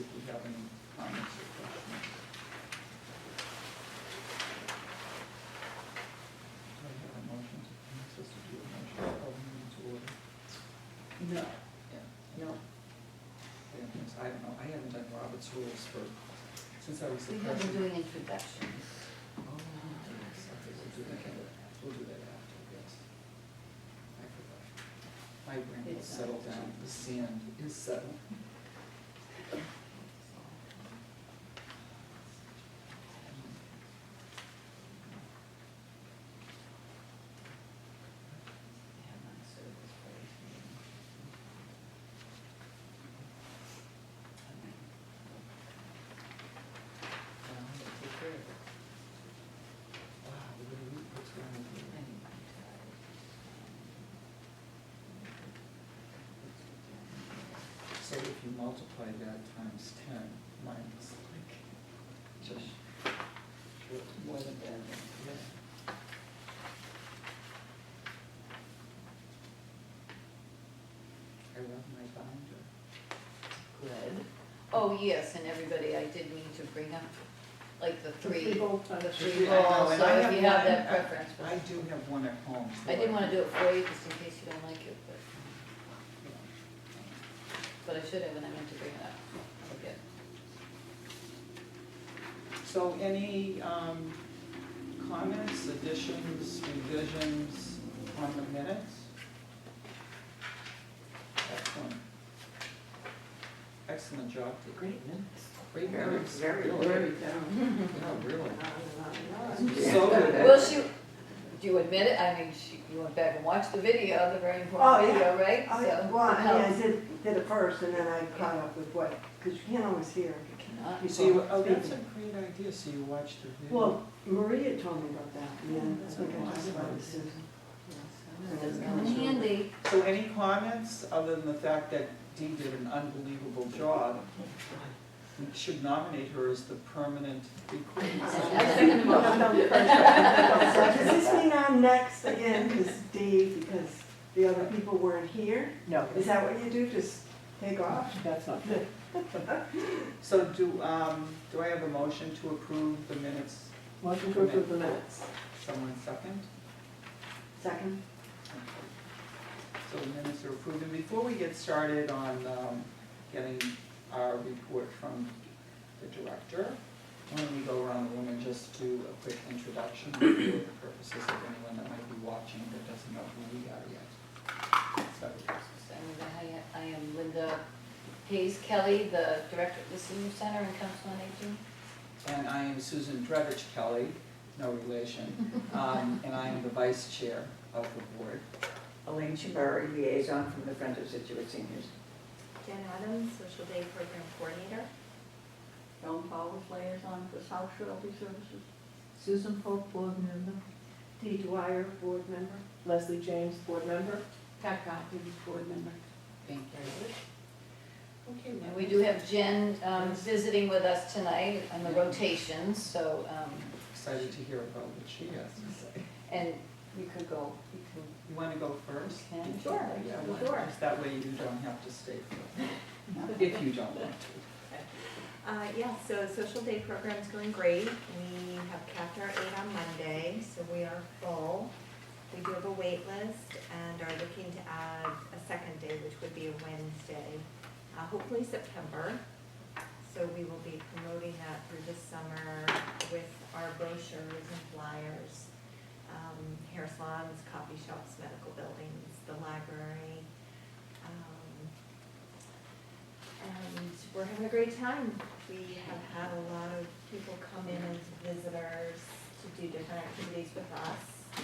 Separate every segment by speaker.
Speaker 1: see if we have any comments or questions. Do I have a motion to substitute a motion to call the meeting to order?
Speaker 2: No.
Speaker 1: Yeah.
Speaker 2: No.
Speaker 1: I don't know, I haven't done Robert's rules since I was the
Speaker 3: We have been
Speaker 1: president.
Speaker 3: doing introductions.
Speaker 1: Oh, yes, okay, we'll do that after, yes. I forgot. My brain will
Speaker 3: It's
Speaker 1: settle down, the sand is settled. Take care of it. Wow, what's wrong with you? So if you multiply that times 10, minus like, just short.
Speaker 2: More than that.
Speaker 1: Yeah. I love my binder.
Speaker 3: Good. Oh, yes, and everybody, I did need to bring up, like, the three
Speaker 2: bolts on the
Speaker 3: three
Speaker 1: I know,
Speaker 3: balls,
Speaker 1: and
Speaker 3: so
Speaker 1: I
Speaker 3: if you have that
Speaker 1: one-
Speaker 3: preference. but-
Speaker 1: I do have one at home.
Speaker 3: I didn't want to do it for you, just in case you don't like it, but I should have, and I meant to bring it up. Okay.
Speaker 1: So any comments, additions, revisions on the minutes? Excellent. Excellent job. Dee.
Speaker 2: Great minutes.
Speaker 1: Great
Speaker 2: Very,
Speaker 1: minutes.
Speaker 2: very,
Speaker 1: Really.
Speaker 2: very down.
Speaker 1: Yeah, really.
Speaker 2: Yeah.
Speaker 1: So good.
Speaker 3: Well, do you admit it? I mean, you went back and watched the video, the very important
Speaker 4: Oh, yeah.
Speaker 3: video, right?
Speaker 4: Oh,
Speaker 3: So,
Speaker 4: yeah. Well,
Speaker 3: it
Speaker 4: I mean, I
Speaker 3: helps.
Speaker 4: did it first, and then I caught up with what, because you can't always hear.
Speaker 3: You cannot.
Speaker 1: So you, oh, that's a great idea, so you watched the video.
Speaker 4: Well, Maria told me about that, and then I think I talked about it with Susan.
Speaker 3: It does come in handy.
Speaker 1: So any comments, other than the fact that Dee did an unbelievable job? We should nominate her as the permanent recording.
Speaker 3: I second the motion.
Speaker 4: So does this mean I'm next again, because Dave, because the other people weren't here?
Speaker 2: No,
Speaker 4: Is that what you do, just take off?
Speaker 2: that's not good.
Speaker 1: So do I have a motion to approve the minutes?
Speaker 2: Motion to approve the minutes.
Speaker 1: Someone second?
Speaker 4: Second?
Speaker 1: Okay. So the minutes are approved. And before we get started on getting our report from the director, why don't we go around the room and just do a quick introduction for the purposes of anyone that might be watching that doesn't know who we are yet. So,
Speaker 3: I am Linda Hayes Kelly, the director of the Senior Center and Council on Aging.
Speaker 1: and I am Susan Drevich Kelly, no relation, and I am the vice chair of the board.
Speaker 2: Elaine Chimbari, liaison from the Friends of Scituate Seniors.
Speaker 5: Jen Adams, Social Day Program Coordinator.
Speaker 6: Joan Powers, liaison for South Shorelby Services. Susan Polk, board member.
Speaker 4: Dee Dwyer, board member.
Speaker 2: Leslie James, board member.
Speaker 6: Pat Carpenter, board member.
Speaker 3: Thank you.
Speaker 1: Okay,
Speaker 3: And we do have Jen visiting with us tonight on the rotations, so,
Speaker 1: excited to hear about what she has to say.
Speaker 3: and you could go,
Speaker 1: You want to go first?
Speaker 3: can.
Speaker 5: Sure,
Speaker 1: Yeah,
Speaker 5: sure.
Speaker 1: just that way you don't have to stay for, if you don't want to.
Speaker 5: Yeah, so Social Day Program's going great. We have capped our 8 on Monday, so we are full. We do have a wait list and are looking to add a second day, which would be a Wednesday, hopefully September. So we will be promoting that through the summer with our brochures and flyers, hair salons, coffee shops, medical buildings, the library. And we're having a great time. We have had a lot of people come in as visitors to do different activities with us.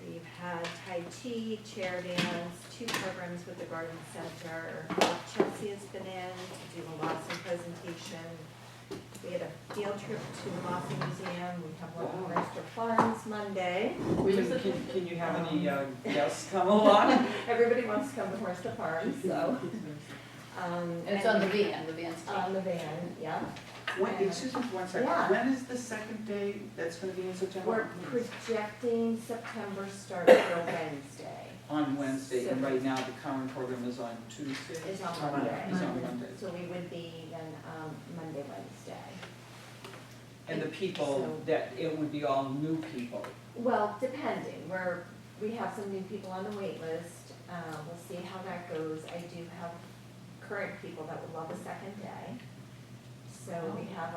Speaker 5: We've had Tai Chi, chair dance, 2 programs with the Garden Center. Chelsea has been in to do a Lawson presentation. We had a field trip to the Lawson Museum. We have one on Mercer Farms Monday.
Speaker 1: Can you have any guests come along?
Speaker 5: Everybody wants to come to Mercer Farms, so.
Speaker 3: And it's on the van's
Speaker 5: On the van, yeah.
Speaker 1: Excuse me for 1 second.
Speaker 5: Yeah.
Speaker 1: When is the second day that's going to be in September?
Speaker 5: We're projecting September start for Wednesday.
Speaker 1: On Wednesday, and right now the current program is on Tuesday?
Speaker 5: Is on Monday.
Speaker 1: Is on Monday.
Speaker 5: So we would be then
Speaker 1: And the people,
Speaker 5: So-
Speaker 1: that it would be all new people.
Speaker 5: Well, depending, we have some new people on the wait list, we'll see how that goes. I do have current people that would love a second day. So we have,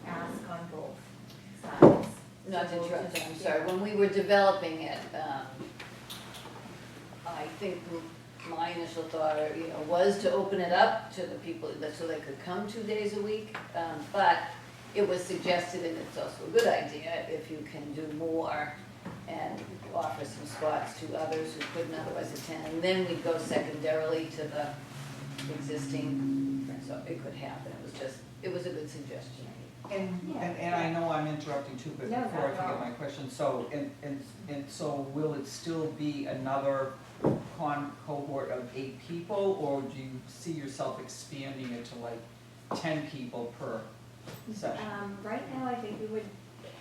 Speaker 5: ask on both sides.
Speaker 3: Not
Speaker 5: So
Speaker 3: to
Speaker 5: we'll
Speaker 3: interrupt,
Speaker 5: just-
Speaker 3: I'm sorry, when we were developing it, I think my initial thought, was to open it up to the people, so they could come 2 days a week. But it was suggested, and it's also a good idea, if you can do more and offer some spots to others who couldn't otherwise attend. And then we'd go secondarily to the existing, so it could happen. It was a good suggestion.
Speaker 1: And I know I'm interrupting too, but
Speaker 5: No,
Speaker 1: before I
Speaker 5: not at
Speaker 1: forget
Speaker 5: all.
Speaker 1: my question, so, and so will it still be another cohort of 8 people, or do you see yourself expanding it to like 10 people per session?
Speaker 5: Right now, I think we would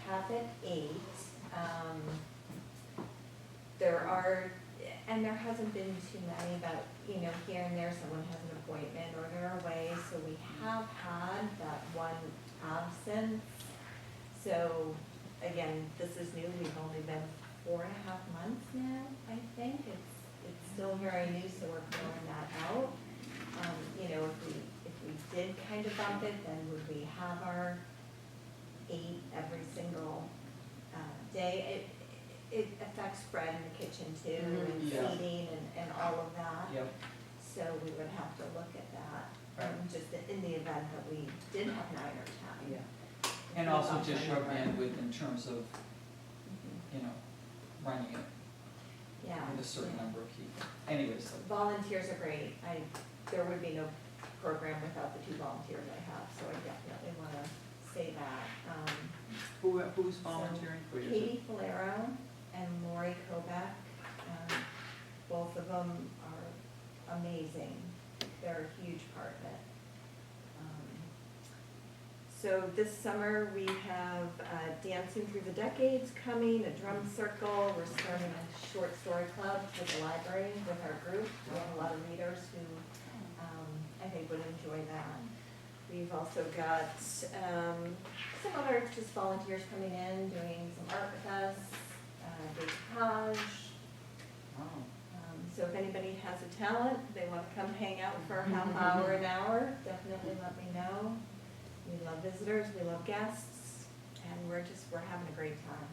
Speaker 5: cap it 8. There are, and there hasn't been too many, but, here and there, someone has an appointment or they're away, so we have had that one absence. So, again, this is new, we've only been 4.5 months now, I think, it's still very new, so we're figuring that out. If we did kind of bump it, then would we have our 8 every single day? It affects Fred in the kitchen too,
Speaker 3: Mhm.
Speaker 5: and
Speaker 1: Yeah.
Speaker 5: feeding and all of that.
Speaker 1: Yep,
Speaker 5: So we would have to look at that,
Speaker 1: Right.
Speaker 5: just in the event that we did have 9 or 10.
Speaker 1: yeah. And also just your bandwidth in terms of,
Speaker 5: Mhm.
Speaker 1: running it
Speaker 5: Yeah.
Speaker 1: with a certain
Speaker 5: yeah.
Speaker 1: number of people. Anyways,
Speaker 5: Volunteers are great. There would be no program without the 2 volunteers I have, so I definitely wanna say that.
Speaker 1: who's volunteering for you?
Speaker 5: Katie Falero and Lori Kobeck, both of them are amazing. They're a huge part of it. So this summer, we have Dancing Through the Decades coming, a drum circle. We're starting a short story club with the library with our group. We have a lot of readers who I think would enjoy that. We've also got some other just volunteers coming in, doing some art with us, decoupage.
Speaker 1: Wow.
Speaker 5: So if anybody has a talent, they want to come hang out for a half hour, an hour, definitely let me know. We love visitors, we love guests, and we're having a great time.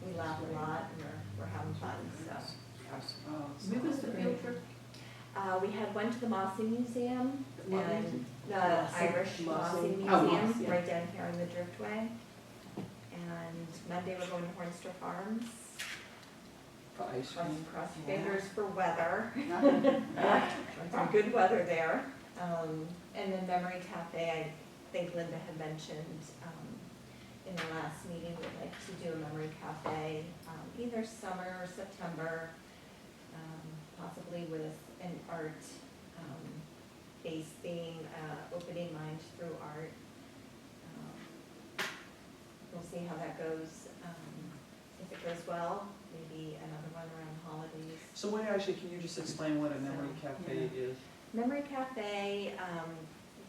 Speaker 5: We laugh a lot, and we're having fun, so.
Speaker 6: Where was the field trip?
Speaker 5: We had one to the Mossy Museum,
Speaker 6: What
Speaker 5: and
Speaker 6: museum?
Speaker 5: the
Speaker 4: Mossy.
Speaker 5: Irish Mossy
Speaker 4: Mossy.
Speaker 6: Oh,
Speaker 5: Museum,
Speaker 6: Mossy, yeah.
Speaker 5: right down here on the Driftway. And Monday we're going to Hornstra Farms.
Speaker 1: For ice cream?
Speaker 5: Cross your fingers for weather. Some good weather there. And then Memory Cafe, I think Linda had mentioned in the last meeting, we'd like to do a Memory Cafe, either summer or September, possibly with an art base theme, opening mind through art. We'll see how that goes. If it goes well, maybe another one around holidays.
Speaker 1: So can you just explain what a memory cafe is?
Speaker 5: Memory Cafe,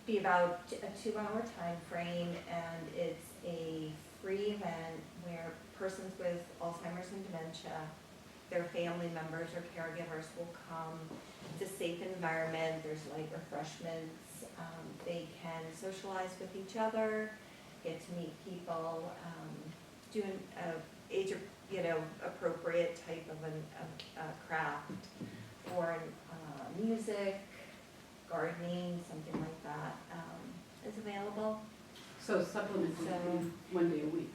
Speaker 5: be about a 2-hour time frame, and it's a free event where persons with Alzheimer's and dementia, their family members or caregivers will come. It's a safe environment, there's light refreshments, they can socialize with each other, get to meet people, do an age, appropriate type of a craft, or music, gardening, something like that, is available.
Speaker 6: So supplements would be 1 day a week.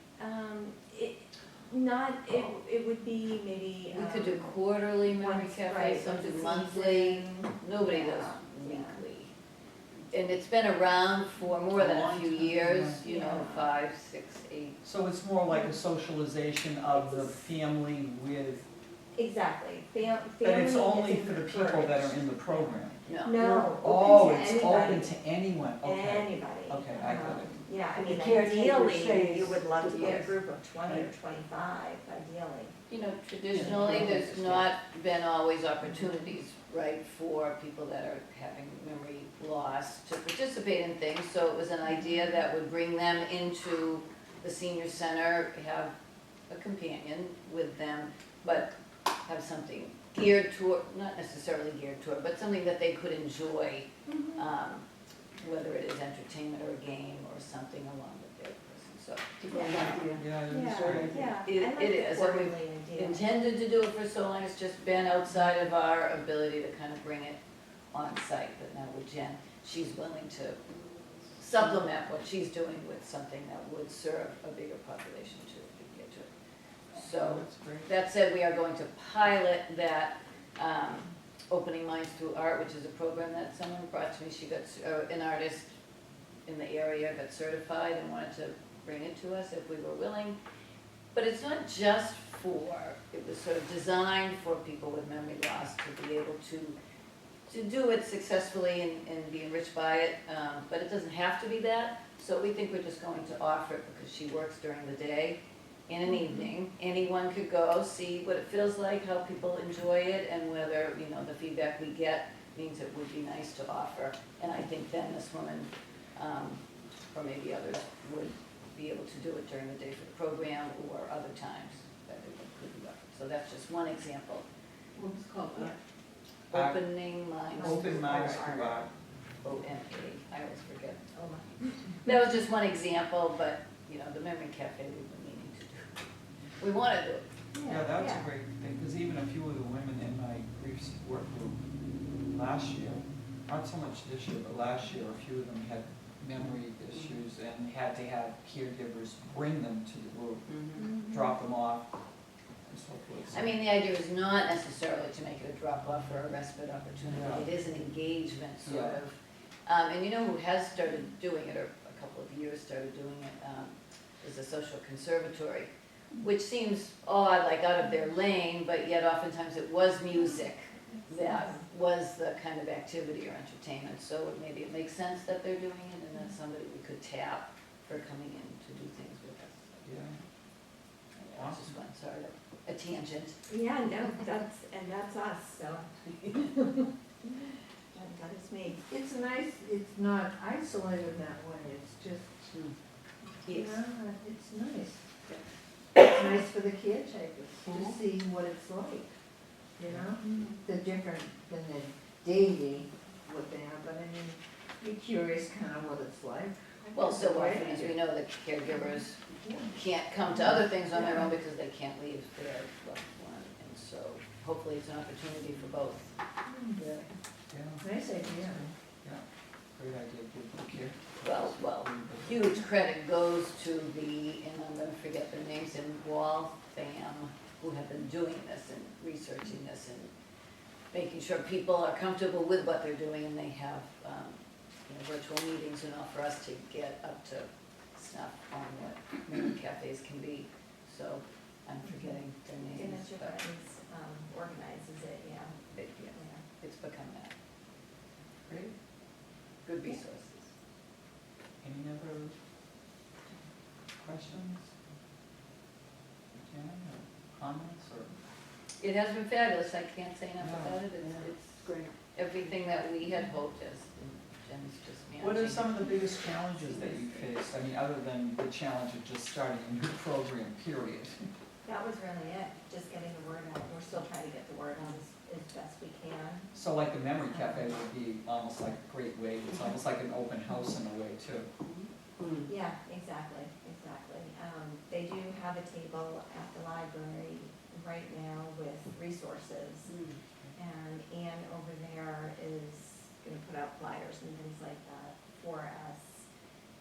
Speaker 5: It would be maybe.
Speaker 3: We could do quarterly memory
Speaker 5: once,
Speaker 3: cafe,
Speaker 5: right,
Speaker 3: some
Speaker 5: once
Speaker 3: do
Speaker 5: a
Speaker 3: monthly,
Speaker 5: season.
Speaker 3: nobody
Speaker 5: Yeah,
Speaker 3: does
Speaker 5: yeah.
Speaker 3: weekly. And it's been around for more than a
Speaker 1: long
Speaker 3: few
Speaker 1: time,
Speaker 3: years,
Speaker 5: yeah.
Speaker 3: 5, 6, 8.
Speaker 1: So it's more like a socialization of the family with,
Speaker 5: Exactly.
Speaker 1: but it's only for the people that are in the program?
Speaker 3: No,
Speaker 5: No,
Speaker 1: Oh,
Speaker 5: open to
Speaker 1: it's
Speaker 5: anybody.
Speaker 1: open to anyone, okay.
Speaker 5: Anybody.
Speaker 1: Okay, I got it.
Speaker 5: Yeah, I
Speaker 4: The
Speaker 5: mean,
Speaker 4: caretaker
Speaker 5: ideally,
Speaker 4: stays
Speaker 5: you would love to get a
Speaker 3: Yes.
Speaker 5: group of 20 or 25, ideally.
Speaker 3: traditionally, there's not been always opportunities right, for people that are having memory loss to participate in things. So it was an idea that would bring them into the senior center, have a companion with them, but have something geared toward, not necessarily geared toward, but something that they could enjoy, whether it is entertainment or a game or something along with their person, so.
Speaker 4: Great idea.
Speaker 1: Yeah, it was
Speaker 5: Yeah,
Speaker 1: great.
Speaker 5: yeah.
Speaker 3: It-
Speaker 5: I like
Speaker 3: it
Speaker 5: the
Speaker 3: is, and we've
Speaker 5: quarterly idea.
Speaker 3: Intended to do it for so long, it's just been outside of our ability to kind of bring it on site, but now with Jen, she's willing to supplement what she's doing with something that would serve a bigger population too, if we can get to it. So,
Speaker 1: That's great.
Speaker 3: that said, we are going to pilot that, Opening Minds Through Art, which is a program that someone brought to me. She got, an artist in the area got certified and wanted to bring it to us if we were willing. But it's not just for, it was sort of designed for people with memory loss to be able to do it successfully and be enriched by it, but it doesn't have to be that. So we think we're just going to offer it because she works during the day and an evening. Anyone could go, see what it feels like, how people enjoy it, and whether, you know, the feedback we get means it would be nice to offer. And I think then this woman, or maybe others, would be able to do it during the day for the program or other times that it could be offered. So that's just one example.
Speaker 6: What was it called?
Speaker 1: Art.
Speaker 3: Opening Minds.
Speaker 1: Open minds
Speaker 3: Through
Speaker 1: through art.
Speaker 3: O-N-A, I always forget.
Speaker 5: Oh, my.
Speaker 3: That was just one example, but, you know, the Memory Cafe we've been meaning to do. We want to do it.
Speaker 1: Yeah, that's a great thing, because even a few of the women in my grief support group last year, not so much this year, but last year, a few of them had memory issues and had to have caregivers bring them to the group, drop them off, and so forth.
Speaker 3: I mean, the idea is not necessarily to make it a drop-off or a respite opportunity.
Speaker 1: Yeah.
Speaker 3: It is an engagement, sort
Speaker 1: Yeah.
Speaker 3: of. And you know who has started doing it, or a couple of years started doing it, is the Social Conservatory, which seems odd, like out of their lane, but yet oftentimes it was music that was the kind of activity or entertainment. So maybe it makes sense that they're doing it, and that's somebody we could tap for coming in to do things with us.
Speaker 1: Yeah,
Speaker 3: Yeah, it's just one, sorry, a tangent.
Speaker 5: Yeah, no, that's us, so. That is me.
Speaker 7: It's nice, it's not isolated that way, it's just,
Speaker 3: Yes.
Speaker 7: yeah, it's nice. It's nice for the caretakers to see what it's like, you know? They're different than the daily, what they have, but I mean, be curious kind of what it's like.
Speaker 3: Well, so often, as we know, the caregivers can't come to other things on their own because they can't leave their loved one. And so hopefully it's an opportunity for both.
Speaker 1: yeah,
Speaker 7: Nice idea.
Speaker 1: yeah, great idea, good care.
Speaker 3: Well, huge credit goes to the, and I'm gonna forget their names, in Waltham, who have been doing this and researching this and making sure people are comfortable with what they're doing, and they have, you know, virtual meetings and all for us to get up to snuff on what memory cafes can be. So I'm forgetting their names,
Speaker 5: Signature
Speaker 3: but
Speaker 5: Friends organizes it, yeah.
Speaker 3: yeah, it's become that.
Speaker 1: Great.
Speaker 3: Good resources.
Speaker 1: Any other questions? Jen, or comments, or?
Speaker 3: It has been fabulous, I can't say enough
Speaker 1: Yeah.
Speaker 3: about it, it's
Speaker 4: Great.
Speaker 3: everything that we had hoped as, and Jen's just managing.
Speaker 1: What are some of the biggest challenges that you faced? I mean, other than the challenge of just starting a new program, period.
Speaker 5: That was really it, just getting the word out. We're still trying to get the word out as best we can.
Speaker 1: So like the Memory Cafe would be almost like a great way, it's almost like an open house in a way too.
Speaker 5: Yeah, exactly, exactly. They do have a table at the library right now with resources. And Anne over there is gonna put out flyers and things like that for us.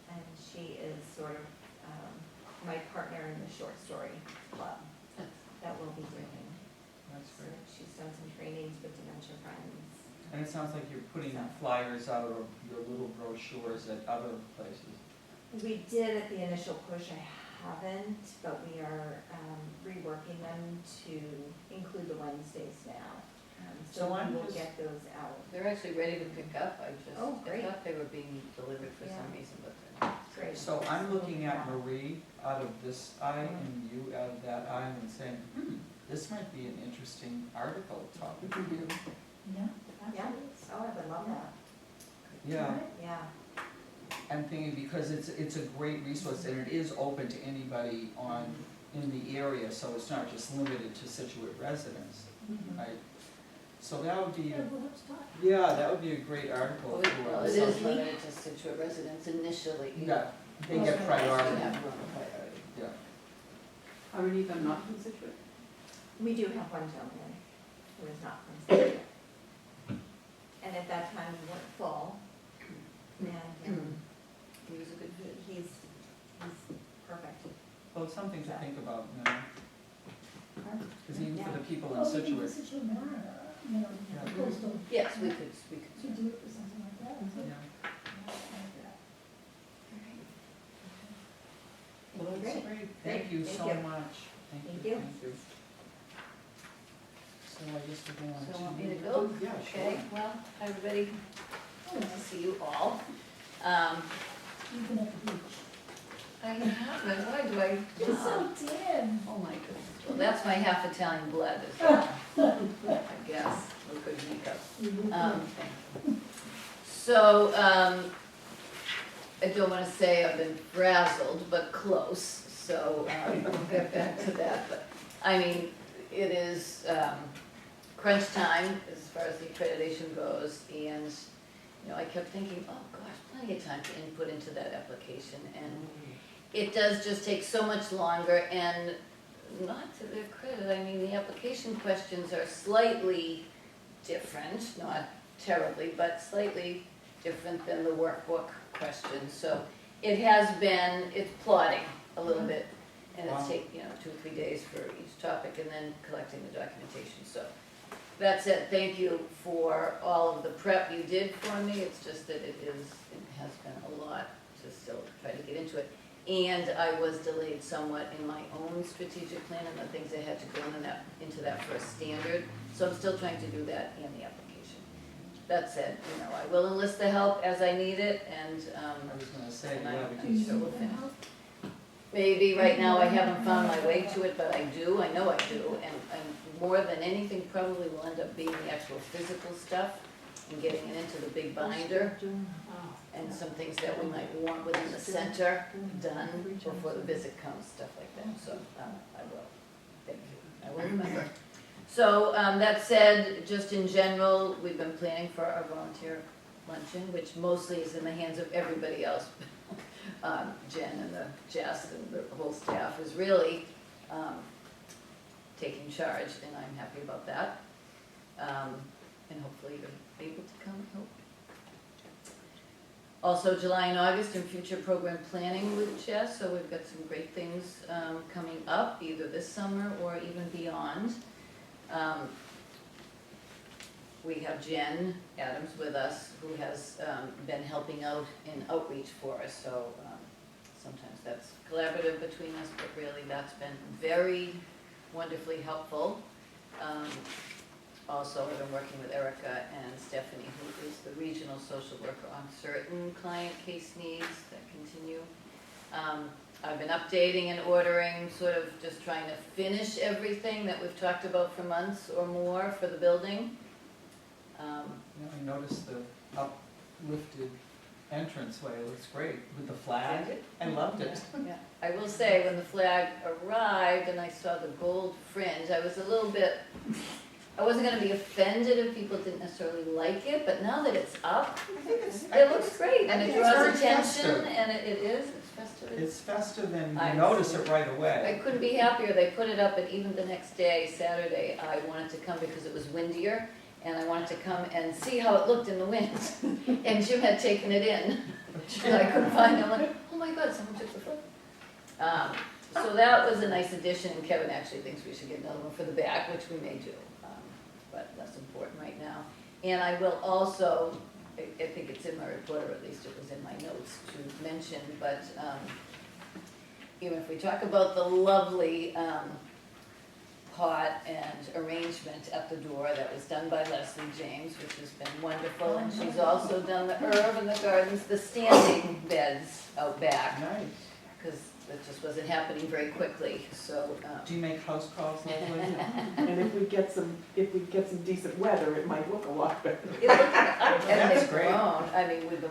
Speaker 5: And she is sort of, my partner in the short story club that we'll be doing.
Speaker 1: That's
Speaker 5: So
Speaker 1: great.
Speaker 5: she's done some trainings with Dementia Friends.
Speaker 1: And it sounds like you're putting
Speaker 5: So.
Speaker 1: flyers out or your little brochures at other places.
Speaker 5: We did at the initial push, I haven't, but we are reworking them to include the Wednesdays now.
Speaker 1: So
Speaker 5: So
Speaker 1: I'm
Speaker 5: we will
Speaker 1: just-
Speaker 5: get those out.
Speaker 3: They're actually ready to pick up, I
Speaker 5: Oh, great.
Speaker 3: thought they were being delivered for some
Speaker 5: Yeah.
Speaker 3: reason, but they're not.
Speaker 5: Great.
Speaker 1: So I'm looking at Marie out of this eye and you out of that eye and saying, this might be an interesting article talking to you.
Speaker 7: Yeah.
Speaker 5: Yeah, oh, I would love that,
Speaker 1: Yeah,
Speaker 5: yeah.
Speaker 1: I'm thinking because it's a great resource and it is open to anybody in the area, so it's not just limited to Scituate residents, right? So that would be, that would be a great article for
Speaker 3: Well,
Speaker 1: the
Speaker 3: it is
Speaker 1: social.
Speaker 3: limited to Scituate residents initially.
Speaker 1: Yeah, they get priority,
Speaker 3: Yeah, priority.
Speaker 1: yeah.
Speaker 6: Are any of them not from Scituate?
Speaker 5: We do have one gentleman who is not from Scituate. And at that time, we weren't full, and
Speaker 3: He was a good fit.
Speaker 5: he's perfect.
Speaker 1: Well, it's something to think about, you know, because even for the people in Scituate,
Speaker 3: Yes, we could,
Speaker 8: do it for something like that.
Speaker 1: yeah. Well, that's
Speaker 5: Great.
Speaker 1: great, thank you
Speaker 5: Thank
Speaker 1: so
Speaker 5: you.
Speaker 1: much.
Speaker 5: Thank you.
Speaker 1: So I guess we're going to.
Speaker 3: So want me to go?
Speaker 1: Yeah, sure.
Speaker 3: Okay, well, hi everybody, nice to see you all.
Speaker 8: You've been at the beach.
Speaker 3: I haven't, why do I?
Speaker 8: You're so tan.
Speaker 3: Oh my goodness, well, that's my half Italian blood, is I guess, with good makeup. So, I don't wanna say I've been frazzled, but close, so, we'll get back to that, but, I mean, it is, crunch time as far as the accreditation goes, and, you know, I kept thinking, oh gosh, plenty of time to input into that application, and it does just take so much longer, and not to their credit, I mean, the application questions are slightly different, not terribly, but slightly different than the workbook questions, so it has been, it's plodding a little bit, and it's
Speaker 1: Wow.
Speaker 3: taken, 2 or 3 days for each topic, and then collecting the documentation, so. That's it, thank you for all of the prep you did for me, it's just that it has been a lot to still try to get into it. And I was delayed somewhat in my own strategic plan and the things I had to go into that first standard. So I'm still trying to do that in the application. That said, I will enlist the help as I need it, and
Speaker 1: I was gonna say,
Speaker 3: and
Speaker 1: yeah,
Speaker 3: I'm
Speaker 1: we
Speaker 3: sure
Speaker 1: can,
Speaker 3: we'll finish. Maybe right now I haven't found my way to it, but I do, I know I do, and more than anything probably will end up being the actual physical stuff and getting it into the big binder. And some things that we might want within the center done before the visit comes, stuff like that, so I will, thank you, I will remember. So, that said, just in general, we've been planning for our volunteer luncheon, which mostly is in the hands of everybody else. Jen and Jess and the whole staff is really taking charge, and I'm happy about that. And hopefully you're able to come, I hope. Also, July and August in future program planning with Jess, so we've got some great things coming up, either this summer or even beyond. We have Jen Adams with us, who has been helping out in outreach for us, so sometimes that's collaborative between us, but really that's been very wonderfully helpful. Also, I've been working with Erica and Stephanie, who is the regional social worker on certain client case needs that continue. I've been updating and ordering, sort of just trying to finish everything that we've talked about for months or more for the building.
Speaker 1: I noticed the uplifted entranceway, it looks great, with the flag, I loved it.
Speaker 3: Yeah, I will say, when the flag arrived and I saw the gold fringe, I was a little bit, I wasn't gonna be offended if people didn't necessarily like it, but now that it's up, it looks great, and it draws attention, and it is, it's festive.
Speaker 1: It's festive and
Speaker 3: I
Speaker 1: you notice
Speaker 3: see.
Speaker 1: it right
Speaker 3: I
Speaker 1: away.
Speaker 3: couldn't be happier, they put it up, and even the next day, Saturday, I wanted to come because it was windier, and I wanted to come and see how it looked in the wind, and Jim had taken it in, and I couldn't find it, I'm like, oh my God, someone took the photo. So that was a nice addition, and Kevin actually thinks we should get another one for the back, which we may do, but less important right now. And I will also, I think it's in my report, or at least it was in my notes to mention, but even if we talk about the lovely pot and arrangement at the door that was done by Leslie James, which has been wonderful, and she's also done the herb in the gardens, the standing beds out back,
Speaker 1: Nice.
Speaker 3: because That just wasn't happening very quickly, so,
Speaker 1: Do you make house calls, Leslie?
Speaker 4: And if we get some decent weather, it might look a lot better.
Speaker 3: it looked, and
Speaker 1: That's
Speaker 3: they've
Speaker 1: great.
Speaker 3: grown, I mean, we've been,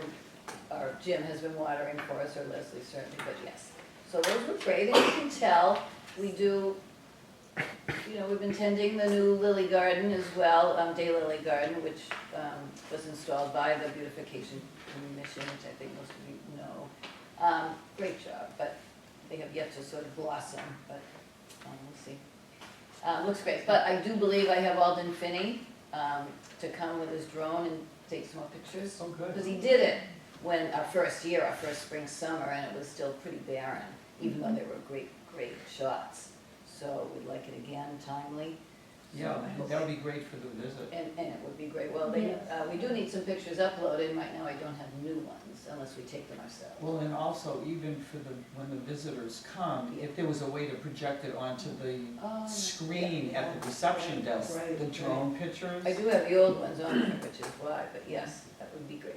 Speaker 3: our Jim has been watering for us, or Leslie certainly, but yes. So those were great, and you can tell, we do, you know, we've been tending the new lily garden as well, daylily garden, which, was installed by the beautification commission, which I think most of you know. Great job, but they have yet to sort of blossom, but, we'll see. Looks great, but I do believe I have Alden Finney, to come with his drone and take some more pictures.
Speaker 1: Oh, good.
Speaker 3: Because he did it when our first spring, summer, and it was still pretty barren, even though there were great shots. So we'd like it again, timely. So
Speaker 1: Yeah,
Speaker 3: I hope-
Speaker 1: that would be great for the visit.
Speaker 3: And it would be great. Well, they, we do need some pictures uploaded. Right now I don't have new ones unless we take them ourselves.
Speaker 1: Well, and also even for when the visitors come, if there was a way to project it onto the
Speaker 3: Oh,
Speaker 1: screen at the reception desk,
Speaker 4: Right,
Speaker 1: the drone pictures.
Speaker 3: I do have the old ones on there, which is why, but yes, that would be great.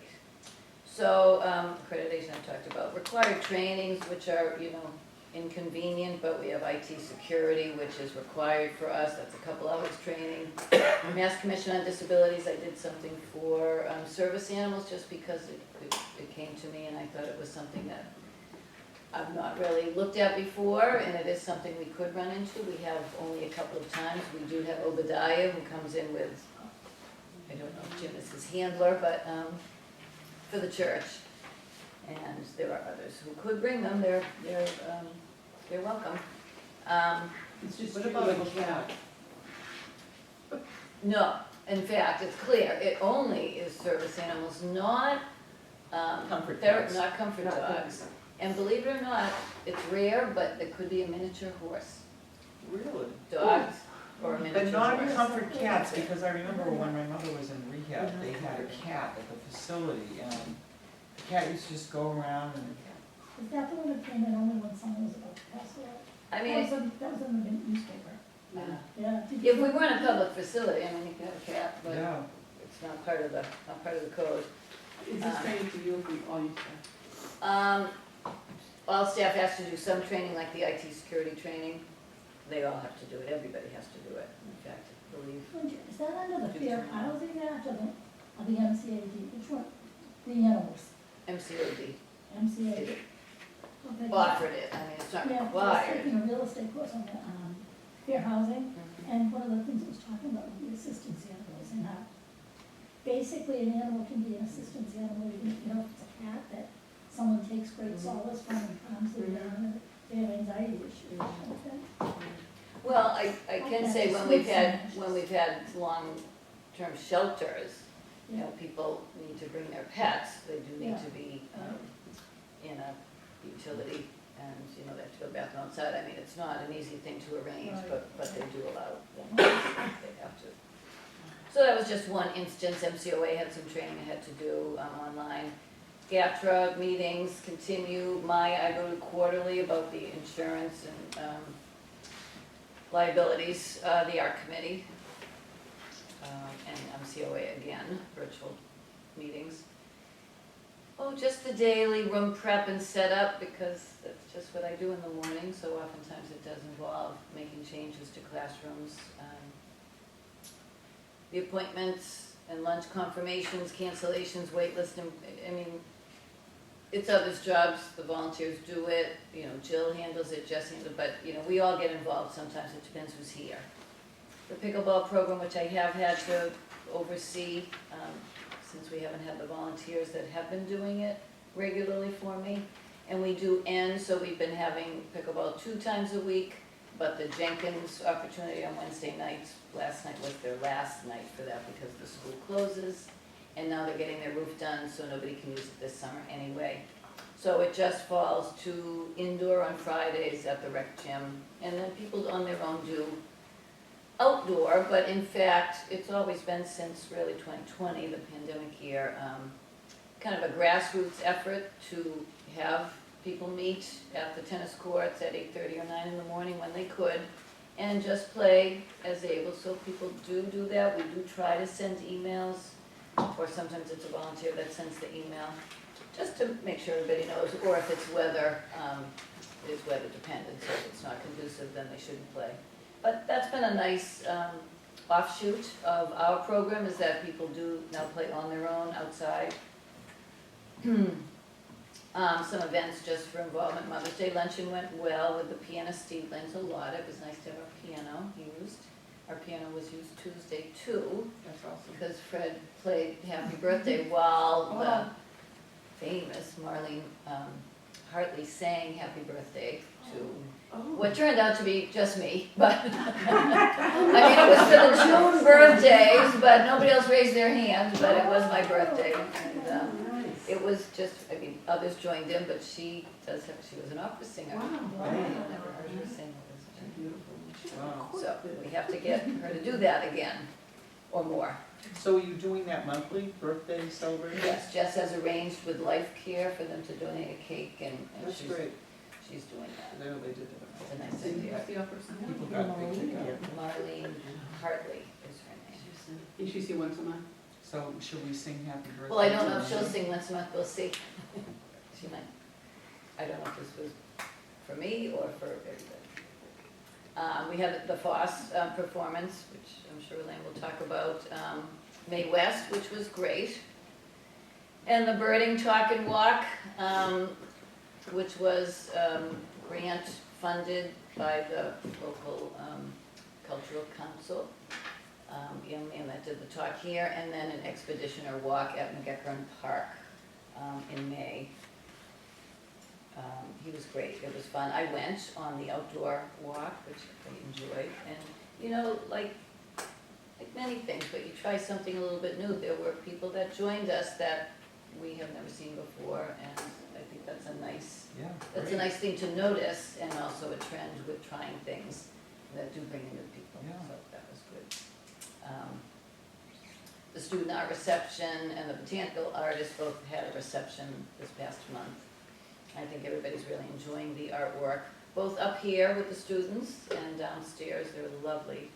Speaker 3: So, accreditation I talked about, required trainings, which are, you know, inconvenient, but we have IT security, which is required for us, that's a couple hours training. Mass Commission on Disabilities, I did something for, service animals, just because it came to me and I thought it was something that I've not really looked at before, and it is something we could run into. We have only a couple of times. We do have Obadiah, who comes in with, I don't know if Jim is his handler, but, for the church. And there are others who could bring them, they're welcome.
Speaker 4: It's just
Speaker 1: What about a cat?
Speaker 3: No, in fact, it's clear, it only is service animals, not,
Speaker 1: Comfort
Speaker 3: they're
Speaker 1: dogs.
Speaker 3: not comfort
Speaker 4: Not
Speaker 3: dogs. And believe it or not, it's rare, but it could be a miniature horse,
Speaker 1: Really?
Speaker 3: dogs, or a miniature
Speaker 1: But
Speaker 3: horse.
Speaker 1: not comfort cats, because I remember when my mother was in rehab, they had a cat at the facility, and the cat used to just go around and,
Speaker 8: Is that the one that came in only when someone was about to pass away?
Speaker 3: I mean,
Speaker 8: That was in the newspaper. Yeah. Did
Speaker 3: if
Speaker 8: you-
Speaker 3: we were in a public facility, I mean, you could have a cat, but
Speaker 1: yeah.
Speaker 3: it's not part of the code.
Speaker 4: Is this training for you or for all you staff?
Speaker 3: All staff has to do some training, like the IT security training. They all have to do it, everybody has to do it, in fact, I believe.
Speaker 8: Is that under the Fair Housing Act or the MCAD? Which one? The animals,
Speaker 3: MCOD
Speaker 8: MCAD. Okay.
Speaker 3: offered it, I mean, it's not
Speaker 8: Yeah, I was
Speaker 3: required.
Speaker 8: taking a real estate course on the, fair housing,
Speaker 3: Mhm.
Speaker 8: and one of the things it was talking about was the assistance animals, and how basically an animal can be an assistance animal, even if, you know, if it's a cat that someone takes great solace from and calms them down, and they have anxiety issues, okay?
Speaker 3: Well, I can
Speaker 8: Okay,
Speaker 3: say
Speaker 8: so
Speaker 3: when
Speaker 8: it's-
Speaker 3: we've had long-term shelters, you know, people need to bring their pets, they do need
Speaker 8: Yeah.
Speaker 3: to be, in a utility, and, you know, they have to go to the bathroom outside, I mean, it's not an easy thing to arrange,
Speaker 8: Right.
Speaker 3: but they do allow them, they have to. So that was just one instance, MCOA had some training I had to do, online. GATRA meetings continue, I go to quarterly about the insurance and, liabilities, the ARC committee, and MCOA again, virtual meetings. Oh, just the daily room prep and setup, because that's just what I do in the morning, so oftentimes it does involve making changes to classrooms. The appointments and lunch confirmations, cancellations, wait list, and, I mean, it's others' jobs, the volunteers do it, you know, Jill handles it, Jess handles it, but, you know, we all get involved sometimes, it depends who's here. The pickleball program, which I have had to oversee, since we haven't had the volunteers that have been doing it regularly for me. And we do end, so we've been having pickleball 2 times a week, but the Jenkins opportunity on Wednesday nights, last night was their last night for that because the school closes. And now they're getting their roof done, so nobody can use it this summer anyway. So it just falls to indoor on Fridays at the rec gym, and then people on their own do outdoor, but in fact, it's always been since really 2020, the pandemic year, kind of a grassroots effort to have people meet at the tennis courts at 8:30 or 9 in the morning when they could, and just play as able, so people do that. We do try to send emails, or sometimes it's a volunteer that sends the email, just to make sure everybody knows, or if it's weather, is weather dependent, so if it's not conducive, then they shouldn't play. But that's been a nice offshoot of our program, is that people do now play on their own outside. Some events just for involvement. Mother's Day luncheon went well with the pianist Steve Lanzalotta. It was nice to have our piano used. Our piano was used Tuesday too,
Speaker 1: That's awesome.
Speaker 3: because Fred played Happy Birthday while the famous Marlene Hartley sang Happy Birthday to what turned out to be just me, but I mean, it was for the June birthdays, but nobody else raised their hands, but it was my birthday. And it was just, I mean, others joined in, but she was an opera singer. I've never heard her sing.
Speaker 1: Wow.
Speaker 3: So we have to get her to do that again, or more.
Speaker 1: So are you doing that monthly birthday celebration?
Speaker 3: Yes, Jess has arranged with Life Care for them to donate a cake, and
Speaker 1: That's
Speaker 3: she's
Speaker 1: great.
Speaker 3: doing that.
Speaker 1: They did it.
Speaker 3: It's a nice idea.
Speaker 1: People got big ticket.
Speaker 3: Marlene Hartley is her name.
Speaker 9: And she see once a month?
Speaker 1: So should we sing happy birthday?
Speaker 3: Well, I don't know
Speaker 1: to
Speaker 3: if she'll
Speaker 1: her?
Speaker 3: sing once a month, we'll see. She might. I don't know if this was for me or for everybody. We had the Foss performance, which I'm sure Elaine will talk about, May West, which was great. And the Birding Talk and Walk, which was grant funded by the local cultural council. Young man that did the talk here, and then an expeditioner walk at McEachern Park in May. He was great, it was fun. I went on the outdoor walk, which I enjoyed, and you know, like many things, but you try something a little bit new. There were people that joined us that we have never seen before, and I think that's a nice,
Speaker 1: Yeah.
Speaker 3: nice thing to notice, and also a trend with trying things that do bring in new people,
Speaker 1: Yeah.
Speaker 3: so that was good. The student art reception and the botanical artists both had a reception this past month. I think everybody's really enjoying the artwork, both up here with the students and downstairs. They were lovely.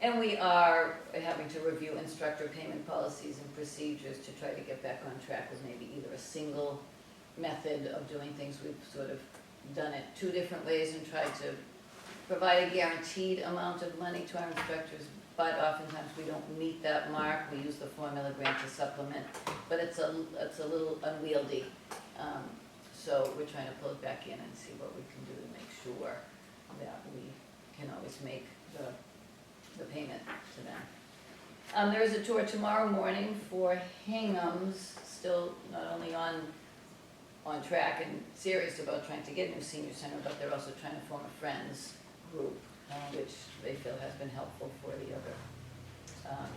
Speaker 3: And we are having to review instructor payment policies and procedures to try to get back on track with maybe either a single method of doing things. We've sort of done it two different ways and tried to provide a guaranteed amount of money to our instructors, but oftentimes we don't meet that mark. We use the formula grant to supplement, but it's a little unwieldy. So we're trying to pull it back in and see what we can do to make sure that we can always make the payment to them. There is a tour tomorrow morning for Hingham's, still not only on track and serious about trying to get a new senior center, but they're also trying to form a friends group, which they feel has been helpful for the other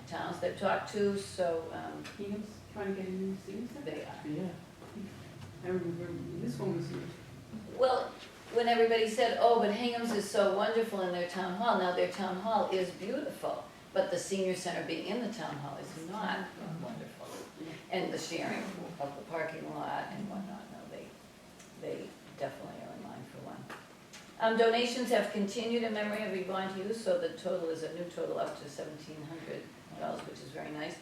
Speaker 3: towns they've talked to, so
Speaker 9: Hingham's trying to get a new senior center?
Speaker 3: they are.
Speaker 9: Yeah. I remember this one was huge.
Speaker 3: Well, when everybody said, oh, but Hingham's is so wonderful in their town hall, now their town hall is beautiful, but the senior center being in the town hall is not wonderful. And the sharing of the parking lot and whatnot, no, they definitely are in line for one. Donations have continued in memory of Yvonne Hughes, so the total is a new total up to $1,700, which is very nice.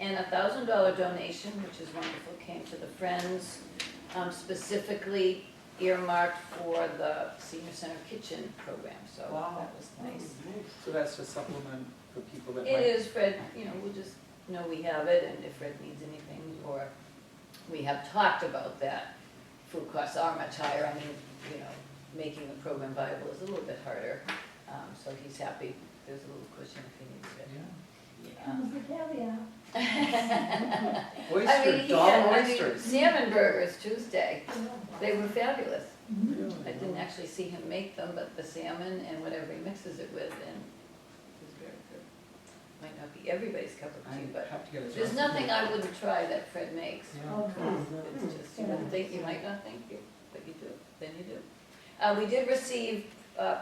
Speaker 3: And a $1,000 donation, which is wonderful, came to the Friends, specifically earmarked for the senior center kitchen program, so that was nice.
Speaker 1: So that's to supplement for people that
Speaker 3: It
Speaker 1: might.
Speaker 3: is, Fred, we'll just know we have it, and if Fred needs anything, or we have talked about that. Food costs are much higher, I mean, making the program viable is a little bit harder, so he's happy, there's a little cushion if he needs it.
Speaker 8: Comes the caveat.
Speaker 1: Oysters.
Speaker 3: Salmon burgers Tuesday,
Speaker 8: Yeah.
Speaker 3: they were fabulous.
Speaker 8: Mhm.
Speaker 3: I didn't actually see him make them, but the salmon and whatever he mixes it with, and it was very good. Might not be everybody's cup of tea,
Speaker 1: I
Speaker 3: but
Speaker 1: have to get a.
Speaker 3: there's nothing I wouldn't try that Fred makes.
Speaker 1: Yeah.
Speaker 8: Oh,
Speaker 3: It's just, you wouldn't think, you might not think, but you do, then you do. We did receive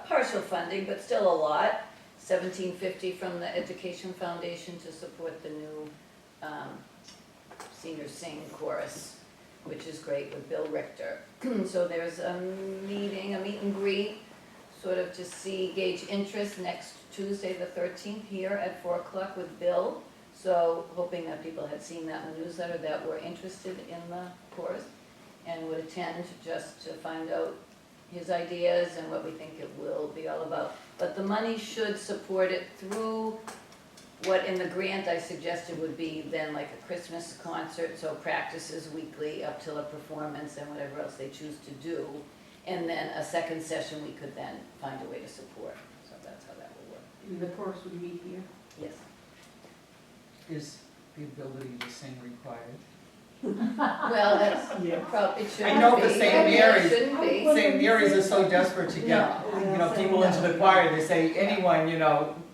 Speaker 3: partial funding, but still a lot, $1,750 from the Education Foundation to support the new senior sing chorus, which is great, with Bill Richter. So there's a meet and greet, sort of to gauge interest next Tuesday the 13th here at 4 o'clock with Bill. So hoping that people had seen that in the newsletter that were interested in the chorus. and would attend just to find out his ideas and what we think it will be all about. But the money should support it through what in the grant I suggested would be then like a Christmas concert, so practices weekly up till a performance and whatever else they choose to do. And then a second session we could then find a way to support, so that's how that will work.
Speaker 9: And the chorus would meet here.
Speaker 3: Yes.
Speaker 1: Is the ability to sing required?
Speaker 3: Well, that's
Speaker 4: Yeah.
Speaker 3: probably, it shouldn't
Speaker 1: I
Speaker 3: be.
Speaker 1: know for St. Mary's-
Speaker 3: It shouldn't be.
Speaker 1: St. Mary's is so desperate to get, people into the choir, they say, anyone,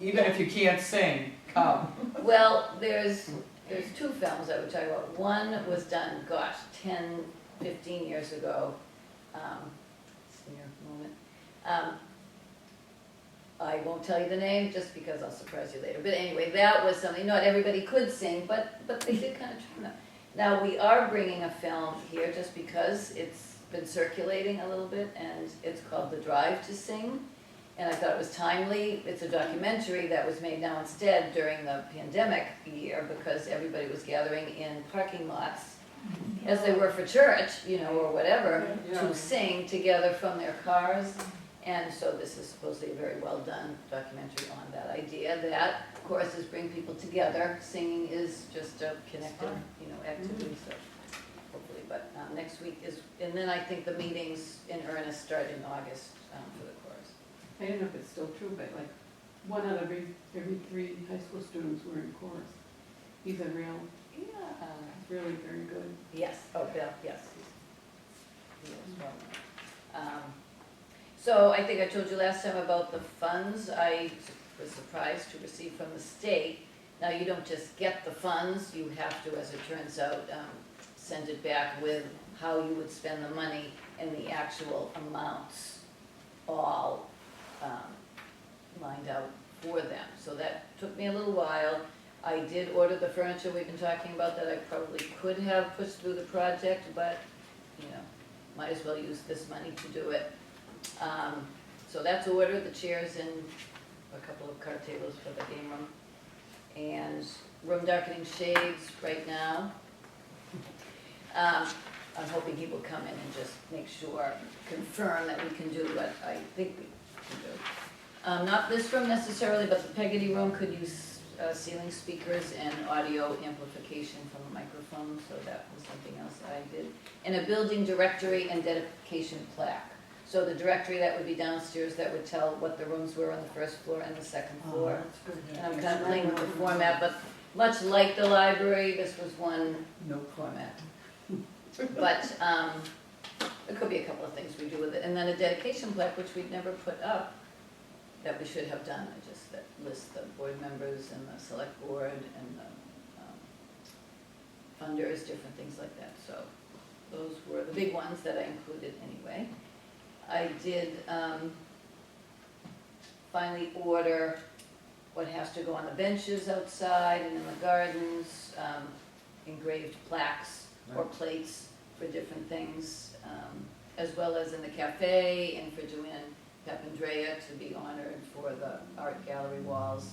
Speaker 1: even if you can't sing, come.
Speaker 3: Well, there's two films I would talk about. One was done, 10, 15 years ago. Senior moment. I won't tell you the name just because I'll surprise you later. But anyway, that was something, not everybody could sing, but they did kind of try to. Now, we are bringing a film here just because it's been circulating a little bit, and it's called The Drive to Sing. And I thought it was timely. It's a documentary that was made now instead during the pandemic year because everybody was gathering in parking lots, as they were for church, or whatever, to sing together from their cars. And so this is supposedly a very well done documentary on that idea that choruses bring people together. Singing is just a connected, activity, so hopefully. But next week is, and then I think the meetings in earnest start in August for the chorus.
Speaker 9: I don't know if it's still true, but like, 1 out of every 3 high school students were in chorus. He's a real,
Speaker 3: Yeah.
Speaker 9: really very good.
Speaker 3: Yes, oh, Bill, yes. He is well known. So I think I told you last time about the funds I was surprised to receive from the state. Now, you don't just get the funds, you have to, as it turns out, send it back with how you would spend the money and the actual amounts all lined out for them. So that took me a little while. I did order the furniture we've been talking about that I probably could have pushed through the project, but, might as well use this money to do it. So that's ordered, the chairs and a couple of card tables for the game room. And room darkening shades right now. I'm hoping he will come in and just make sure, confirm that we can do what I think we can do. Not this room necessarily, but the Peggotty room could use ceiling speakers and audio amplification from a microphone, so that was something else I did. And a building directory and dedication plaque. So the directory that would be downstairs that would tell what the rooms were on the first floor and the second floor. And I'm kind of playing with the format, but much like the library, this was one
Speaker 1: No
Speaker 3: format. But there could be a couple of things we do with it. And then a dedication plaque, which we'd never put up, that we should have done. That lists the board members and the select board and the funders, different things like that. So those were the big ones that I included anyway. I did finally order what has to go on the benches outside and in the gardens, engraved plaques or plates for different things, as well as in the cafe and for Joanne Papandrea to be honored for the art gallery walls.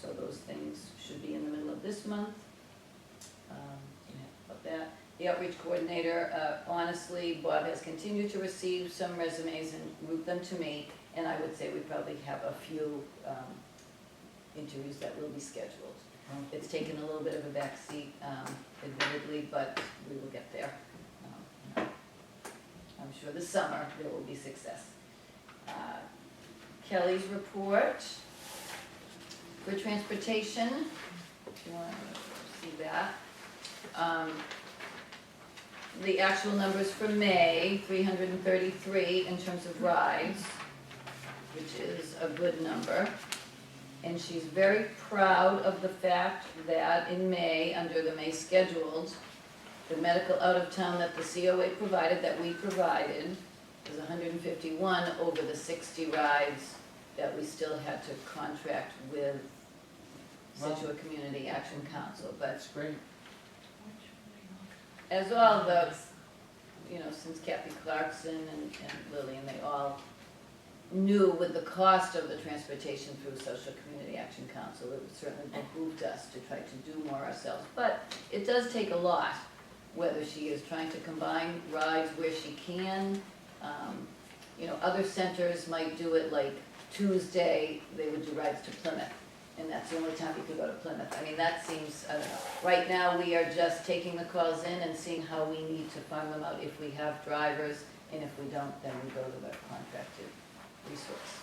Speaker 3: So those things should be in the middle of this month. About that. The outreach coordinator, honestly, Bob has continued to receive some resumes and route them to me, and I would say we probably have a few interviews that will be scheduled. It's taken a little bit of a backseat, admittedly, but we will get there. I'm sure this summer there will be success. Kelly's report for transportation, if you want to see that. The actual numbers for May, 333 in terms of rides, which is a good number. And she's very proud of the fact that in May, under the May scheduled, the medical out-of-town that the COA provided, that we provided, was 151 over the 60 rides that we still had to contract with Scituate Community Action Council. But
Speaker 1: That's great.
Speaker 3: as all the, since Kathy Clarkson and Lillian, they all knew with the cost of the transportation through Social Community Action Council, it certainly behooved us to try to do more ourselves. But it does take a lot whether she is trying to combine rides where she can. You know, other centers might do it like Tuesday, they would do rides to Plymouth, and that's the only time you could go to Plymouth. I mean, that seems, I don't know. Right now, we are just taking the calls in and seeing how we need to farm them out if we have drivers, and if we don't, then we go to the contracted resource.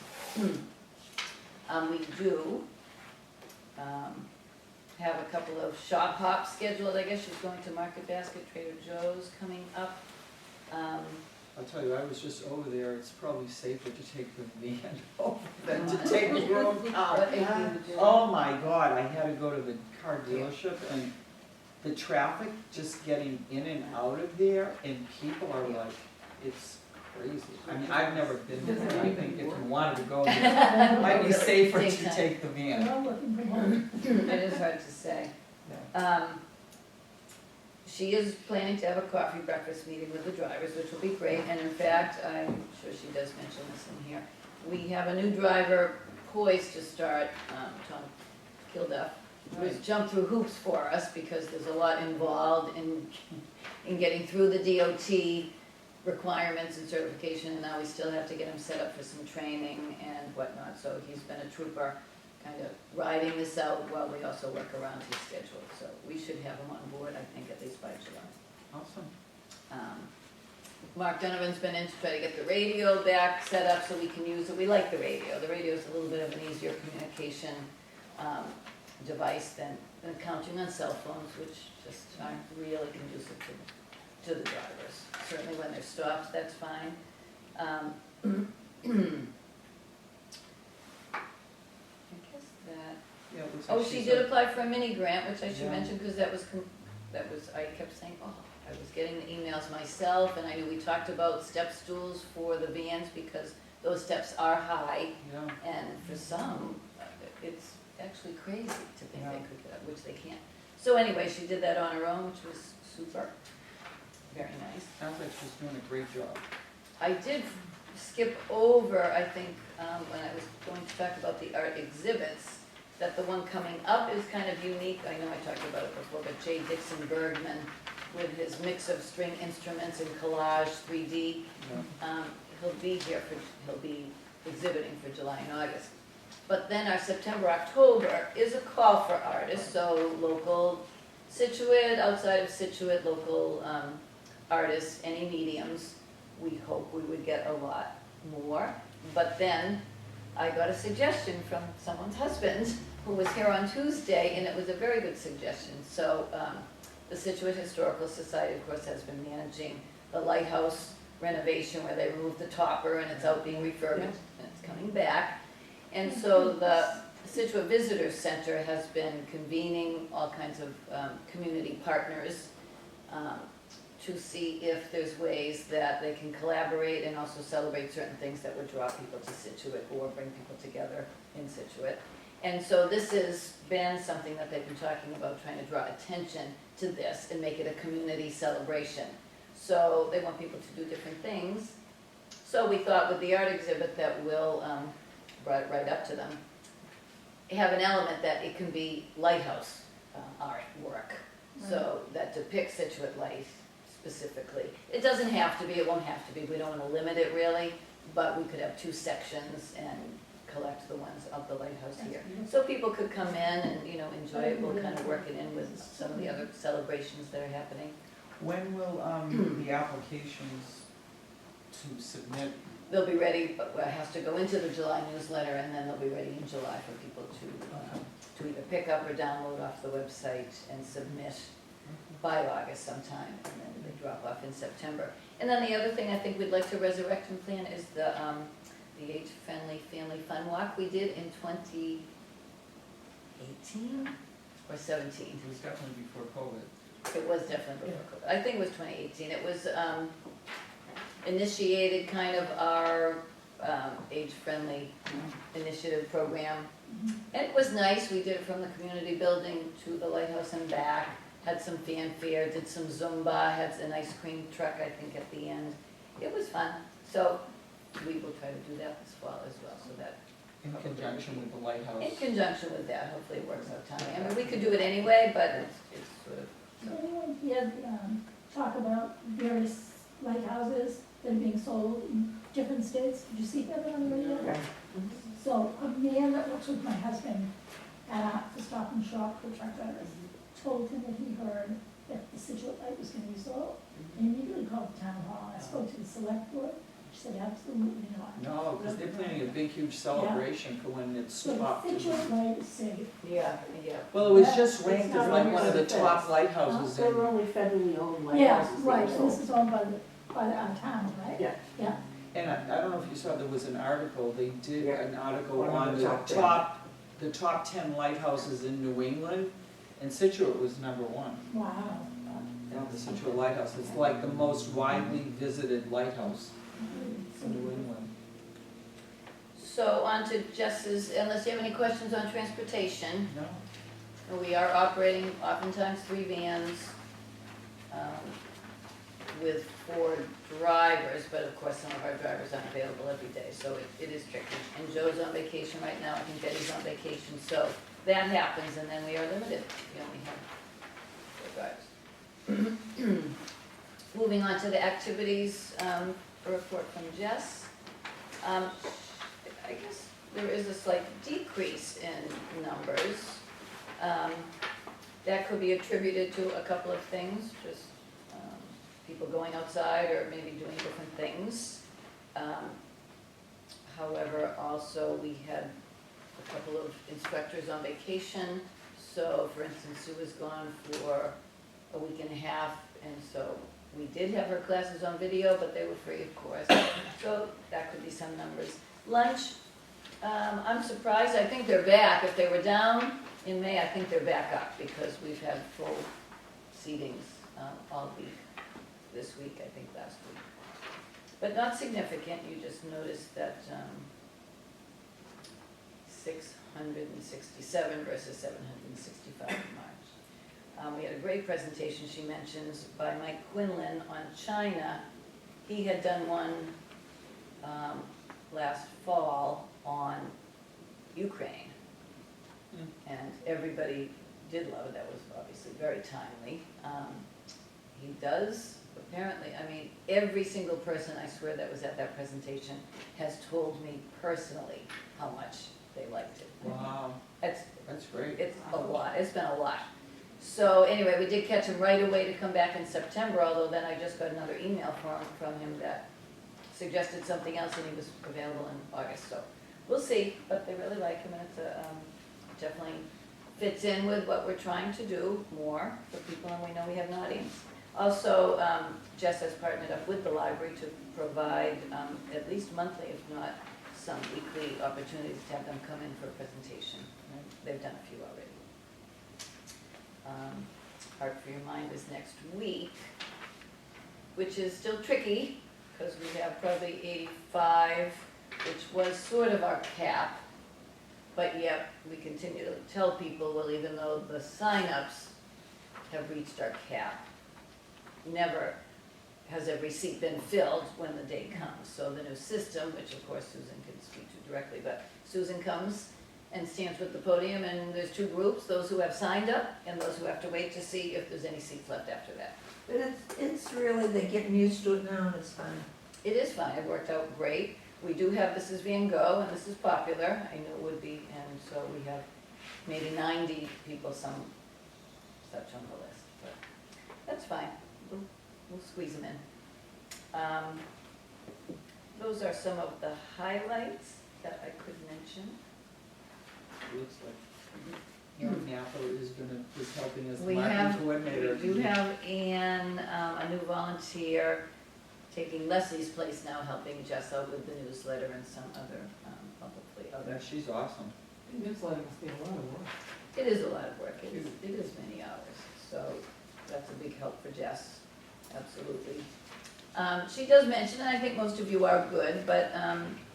Speaker 3: We do have a couple of shop hops scheduled. I guess she's going to Market Basket, Trader Joe's coming up.
Speaker 1: I'll tell you, I was just over there, it's probably safer to take the van over than to take your own car.
Speaker 3: What age would you?
Speaker 1: Oh my God, I had to go to the car dealership and the traffic just getting in and out of there, and people are like, it's crazy. I mean, I've never been there, I think if you wanted to go, it might be safer
Speaker 3: Take
Speaker 1: to
Speaker 3: time.
Speaker 1: take the van.
Speaker 8: We're all working from home.
Speaker 3: It is hard to say. She is planning to have a coffee breakfast meeting with the drivers, which will be great, and in fact, I'm sure she does mention this in here. We have a new driver poised to start, Tom Kilduff, who's jumped through hoops for us because there's a lot involved in getting through the DOT requirements and certification, and now we still have to get him set up for some training and whatnot, so he's been a trooper, kind of riding this out while we also work around his schedule, so we should have him on board, I think, at least by July.
Speaker 1: Awesome.
Speaker 3: Mark Donovan's been in to try to get the radio back set up so we can use it. We like the radio. The radio is a little bit of an easier communication device than counting on cell phones, which just aren't really conducive to the drivers. Certainly when they're stopped, that's fine. I guess that.
Speaker 1: Yeah, it looks like
Speaker 3: Oh, she
Speaker 1: she's
Speaker 3: did
Speaker 1: a-
Speaker 3: apply for a mini grant, which I should
Speaker 1: Yeah.
Speaker 3: mention, because that was, I kept saying, oh, I was getting the emails myself, and I knew we talked about step stools for the vans, because those steps are high,
Speaker 1: Yeah,
Speaker 3: and for some, it's actually crazy to think
Speaker 1: Yeah.
Speaker 3: they could get up, which they can't. So anyway, she did that on her own, which was super, very nice.
Speaker 1: sounds like she's doing a great job.
Speaker 3: I did skip over, I think, when I was going to talk about the art exhibits, that the one coming up is kind of unique. I know I talked about it before, but Jay Dixon Bergman, with his mix of string instruments and collage 3D,
Speaker 1: Yeah.
Speaker 3: he'll be exhibiting for July and August. But then our September, October is a call for artists, so local Scituate, outside of Scituate, local artists, any mediums. We hope we would get a lot more. But then I got a suggestion from someone's husband who was here on Tuesday, and it was a very good suggestion. So the Scituate Historical Society, of course, has been managing the lighthouse renovation where they removed the topper and it's out being refurbished and it's coming back. And so the Scituate Visitors Center has been convening all kinds of community partners to see if there's ways that they can collaborate and also celebrate certain things that would draw people to Scituate or bring people together in Scituate. And so this has been something that they've been talking about, trying to draw attention to this and make it a community celebration. So they want people to do different things. So we thought with the art exhibit that we'll, brought it right up to them, have an element that it can be lighthouse artwork. So that depicts Scituate light specifically. It doesn't have to be, it won't have to be, we don't want to limit it really, but we could have two sections and collect the ones of the lighthouse here. So people could come in and, you know, enjoy it, we'll kind of work it in with some of the other celebrations that are happening.
Speaker 1: When will the applications to submit?
Speaker 3: They'll be ready, but it has to go into the July newsletter, and then they'll be ready in July for people to either pick up or download off the website and submit by August sometime, and then they drop off in September. And then the other thing I think we'd like to resurrect and plan is the age-friendly family fun walk we did in 2018 or 17.
Speaker 1: It was definitely before COVID.
Speaker 3: It was definitely before COVID. I think it was 2018. It was initiated kind of our age-friendly initiative program. And it was nice. We did it from the community building to the lighthouse and back. Had some fanfare, did some Zumba, had an ice cream truck, I think, at the end. It was fun. So we will try to do that this fall as well, so that.
Speaker 1: In conjunction with the lighthouse.
Speaker 3: In conjunction with that, hopefully it works out timing. I mean, we could do it anyway, but it's sort of.
Speaker 8: Does anyone here talk about various lighthouses that are being sold in different states. Did you see that on the radio?
Speaker 2: Yeah.
Speaker 8: So a man that works with my husband at the Stop and Shop for truck drivers told him that he heard that the Scituate light was gonna be sold. And he immediately called the town hall. I spoke to the select board. She said absolutely not.
Speaker 1: No, because they're planning a big, huge celebration for when it's
Speaker 8: So
Speaker 1: swapped.
Speaker 8: the Scituate light is safe.
Speaker 3: Yeah, yeah.
Speaker 1: Well, it was
Speaker 8: Yeah,
Speaker 1: just
Speaker 4: it's
Speaker 1: ranked as
Speaker 4: not
Speaker 1: like one of the
Speaker 4: under
Speaker 1: top
Speaker 4: fence.
Speaker 1: lighthouses
Speaker 4: They were
Speaker 1: in,
Speaker 4: only federally owned
Speaker 8: Yeah,
Speaker 4: lighthouses.
Speaker 8: right, and this is owned by our town, right?
Speaker 4: Yeah.
Speaker 8: Yeah,
Speaker 1: and I don't know if you saw, there was an article, they did
Speaker 2: Yeah.
Speaker 1: an article
Speaker 2: One of
Speaker 1: on
Speaker 2: the
Speaker 1: the
Speaker 2: top 10.
Speaker 1: the top 10 lighthouses in New England, and Scituate was number one.
Speaker 8: wow.
Speaker 1: Yeah, the Scituate Lighthouse, it's like the most widely visited lighthouse
Speaker 8: So
Speaker 1: in New England.
Speaker 3: So on to Jess's, unless you have any questions on transportation,
Speaker 1: No,
Speaker 3: we are operating oftentimes 3 vans with 4 drivers, but of course some of our drivers aren't available every day, so it is tricky. And Joe's on vacation right now, I think Betty's on vacation, so that happens, and then we are limited. We only have 4 drivers. Moving on to the activities, a report from Jess. I guess there is a slight decrease in numbers. That could be attributed to a couple of things, just people going outside or maybe doing different things. However, also we had a couple of inspectors on vacation. So for instance, Sue was gone for a week and a half, and so we did have her classes on video, but they were free, of course. So that could be some numbers. Lunch, I'm surprised, I think they're back. If they were down in May, I think they're back up because we've had full seatings all week, this week, I think last week. But not significant, you just noticed that 667 versus 765 in March. We had a great presentation, she mentions, by Mike Quinlan on China. He had done one last fall on Ukraine. And everybody did love it, that was obviously very timely. He does, apparently, I mean, every single person, I swear, that was at that presentation has told me personally how much they liked it.
Speaker 1: wow,
Speaker 3: It's
Speaker 1: that's great.
Speaker 3: it's a lot, it's been a lot. So anyway, we did catch him right away to come back in September, although then I just got another email from him that suggested something else and he was available in August, so we'll see, but they really like him and it's a, definitely fits in with what we're trying to do more for people, and we know we have an audience. Also, Jess has partnered up with the library to provide at least monthly, if not some weekly opportunities to have them come in for a presentation. And they've done a few already. Art for Your Mind is next week, which is still tricky because we have probably 85, which was sort of our cap. But yet, we continue to tell people, well, even though the signups have reached our cap, never has every seat been filled when the day comes. So the new system, which of course Susan can speak to directly, but Susan comes and stands with the podium, and there's 2 groups, those who have signed up and those who have to wait to see if there's any seats left after that.
Speaker 7: But it's really, they're getting used to it now and it's fun.
Speaker 3: It is fun, it worked out great. We do have This Is Van Gogh, and this is popular, I knew it would be, and so we have maybe 90 people, some such on the list, but that's fine, we'll squeeze them in. Those are some of the highlights that I could mention.
Speaker 1: Looks like Ann Napa is helping as the
Speaker 3: We
Speaker 1: marketing
Speaker 3: have,
Speaker 1: coordinator.
Speaker 3: we do have Ann, a new volunteer, taking Leslie's place now, helping Jess out with the newsletter and some other, hopefully
Speaker 1: Yeah,
Speaker 3: other.
Speaker 1: she's awesome.
Speaker 9: Newsletter must be a lot of work.
Speaker 3: It is a lot of work, it is many hours, so that's a big help for Jess, absolutely. She does mention, and I think most of you are good, but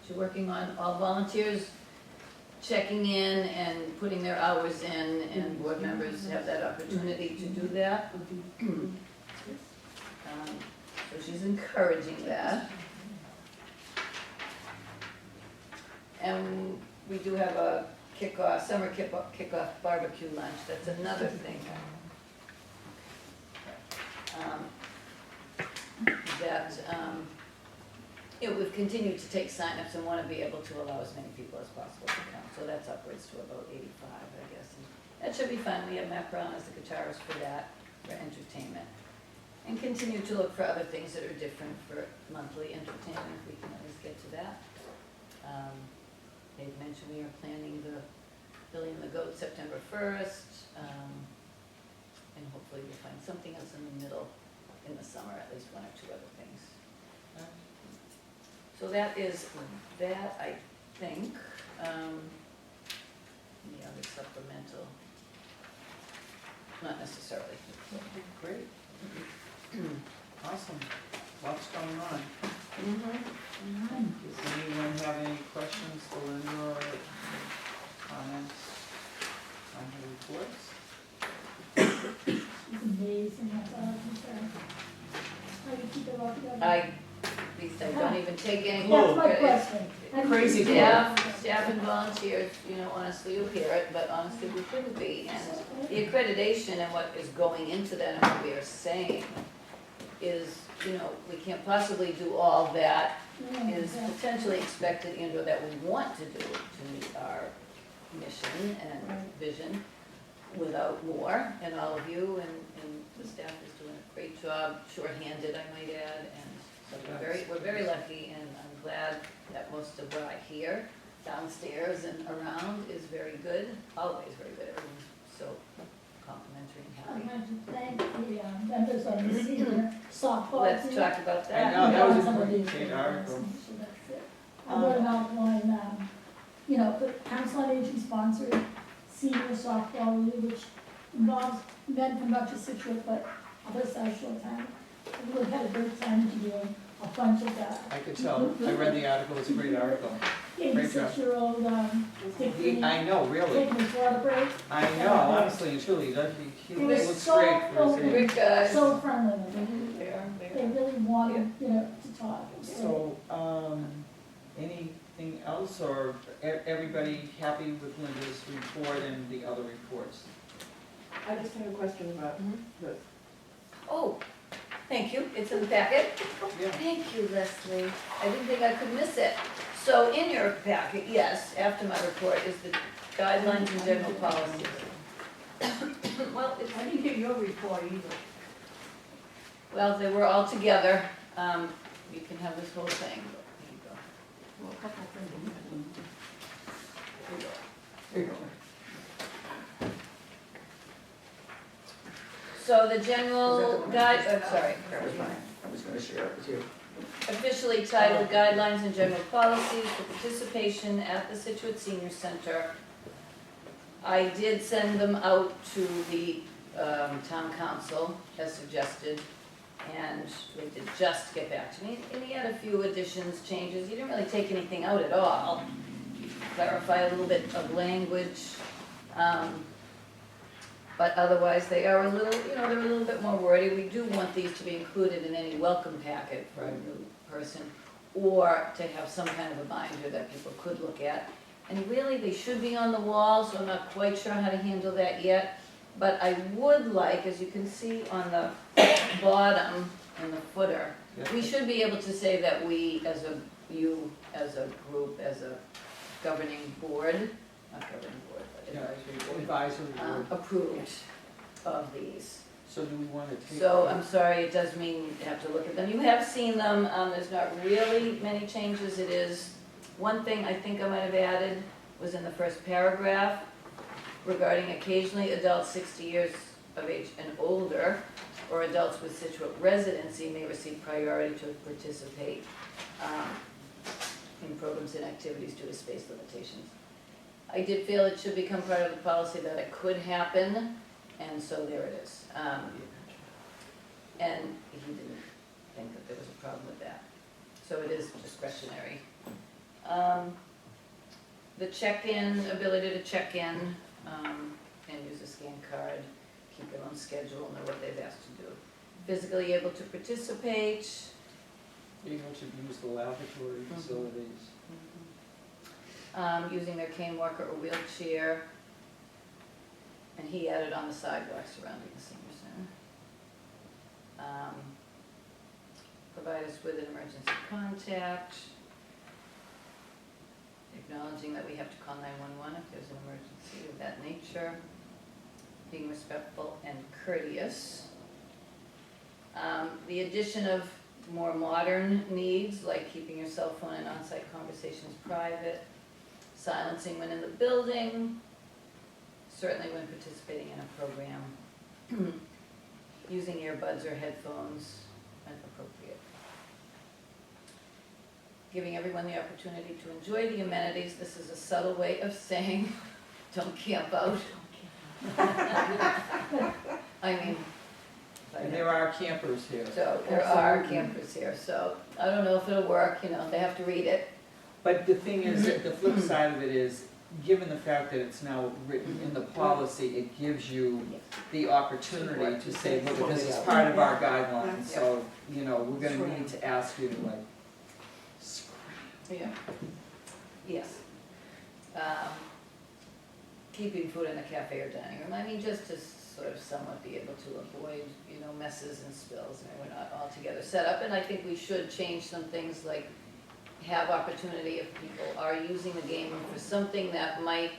Speaker 3: she's working on all volunteers checking in and putting their hours in, and board members have that opportunity to do that. So she's encouraging that. And we do have a kickoff, summer kickoff barbecue lunch, that's another thing. we've continued to take signups and want to be able to allow as many people as possible to come, so that's upwards to about 85, I guess. And that should be fun. We have Matt Brown as the guitarist for that, for entertainment. And continue to look for other things that are different for monthly entertainment, we can always get to that. They've mentioned we are planning the Billy and the Goat September 1st, and hopefully we'll find something else in the middle in the summer, at least one or two other things. So that is that, I think. The other supplemental, not necessarily.
Speaker 1: Great. Awesome. Lots going on. Does anyone have any questions for Linda or comments on her reports?
Speaker 8: It's amazing, that's all I can say. How you keep it all together.
Speaker 3: At least I don't even take any.
Speaker 8: That's my
Speaker 3: credit.
Speaker 8: question. How do you
Speaker 1: Crazy
Speaker 8: keep it
Speaker 3: Staff and volunteers, honestly, you hear it, but honestly, we couldn't be. And the accreditation and what is going into that and what we are saying is, we can't possibly do all that
Speaker 8: together?
Speaker 3: is potentially expected and/or that we want to do to meet our mission and vision without more. And all of you and the staff is doing a great job, shorthanded, I might add, and so we're very lucky, and I'm glad that most of what I hear downstairs and around is very good, always very good. Everyone's so complimentary and
Speaker 8: I'm
Speaker 3: happy.
Speaker 8: going to thank the members of the senior softball
Speaker 3: Let's
Speaker 8: team.
Speaker 3: talk about
Speaker 1: I
Speaker 3: that.
Speaker 1: know, that was a
Speaker 8: Some of these
Speaker 1: great
Speaker 8: things,
Speaker 1: article.
Speaker 8: so that's it. I wrote an outline, the Council on Aging sponsored senior softball league, which involves men from not just Scituate, but other South Shore towns. We really had a great time doing a bunch of that.
Speaker 1: I could tell. I read the article. It's a great article. Great job.
Speaker 8: 86-year-old, Dick
Speaker 1: I know, really.
Speaker 8: taking his water break.
Speaker 1: I know, honestly and truly, he
Speaker 8: It was
Speaker 1: looks
Speaker 8: so
Speaker 1: great for his age.
Speaker 3: Rick,
Speaker 8: So friendly, and they really wanted, to talk.
Speaker 1: So, anything else, or everybody happy with Linda's report and the other reports?
Speaker 4: I just have a question about this.
Speaker 3: Oh, thank you, it's in the packet.
Speaker 1: Yeah.
Speaker 3: Thank you, Leslie. I didn't think I could miss it. So in your packet, yes, after my report is the guidelines and general policies. Well,
Speaker 6: I didn't get your report either.
Speaker 3: well, they were all together. You can have this whole thing. There you go.
Speaker 6: Well, a couple of things.
Speaker 1: There you go.
Speaker 3: So the general guide, sorry.
Speaker 2: That was mine. I was gonna share it with you.
Speaker 3: Officially titled Guidelines and General Policies for Participation at the Scituate Senior Center. I did send them out to the town council as suggested, and they did just get back to me. And he had a few additions, changes. He didn't really take anything out at all. Clarify a little bit of language. But otherwise, they are a little, they're a little bit more wordy. We do want these to be included in any welcome packet for a new person, or to have some kind of a binder that people could look at. And really, they should be on the wall, so I'm not quite sure how to handle that yet. But I would like, as you can see on the bottom in the footer, we should be able to say that we, as a group, as a governing board, not governing board, but
Speaker 1: Advisory board.
Speaker 3: approved of these.
Speaker 1: So do we want to take?
Speaker 3: So I'm sorry, it does mean you have to look at them. You have seen them, there's not really many changes. It is, one thing I think I might have added was in the first paragraph regarding occasionally adults 60 years of age and older, or adults with Scituate residency may receive priority to participate in programs and activities due to space limitations. I did feel it should become part of the policy that it could happen, and so there it is. And he didn't think that there was a problem with that. So it is discretionary. The check-in, ability to check in and use a scan card, keep their own schedule, know what they've asked to do. Physically able to participate.
Speaker 1: Able to use the lavatory facilities.
Speaker 3: Using their cane walker or wheelchair. And he added on the sidewalk surrounding the senior center. Provide us with an emergency contact. Acknowledging that we have to call 911 if there's an emergency of that nature. Being respectful and courteous. The addition of more modern needs, like keeping your cell phone and on-site conversations private, silencing when in the building, certainly when participating in a program, using earbuds or headphones when appropriate. Giving everyone the opportunity to enjoy the amenities. This is a subtle way of saying, don't camp out. I mean,
Speaker 1: And there are campers here.
Speaker 3: so there are campers here, so I don't know if it'll work, you know, they have to read it.
Speaker 1: But the thing is, that the flip side of it is, given the fact that it's now written in the policy, it gives you the opportunity to say, look, this is part of our guidelines, so, you know, we're gonna need to ask you to like, scrap.
Speaker 3: Yeah. Yes. Keeping food in the cafe or dining room, I mean, just to sort of somewhat be able to avoid, you know, messes and spills. I mean, we're not all together set up, and I think we should change some things like have opportunity if people are using the game room for something that might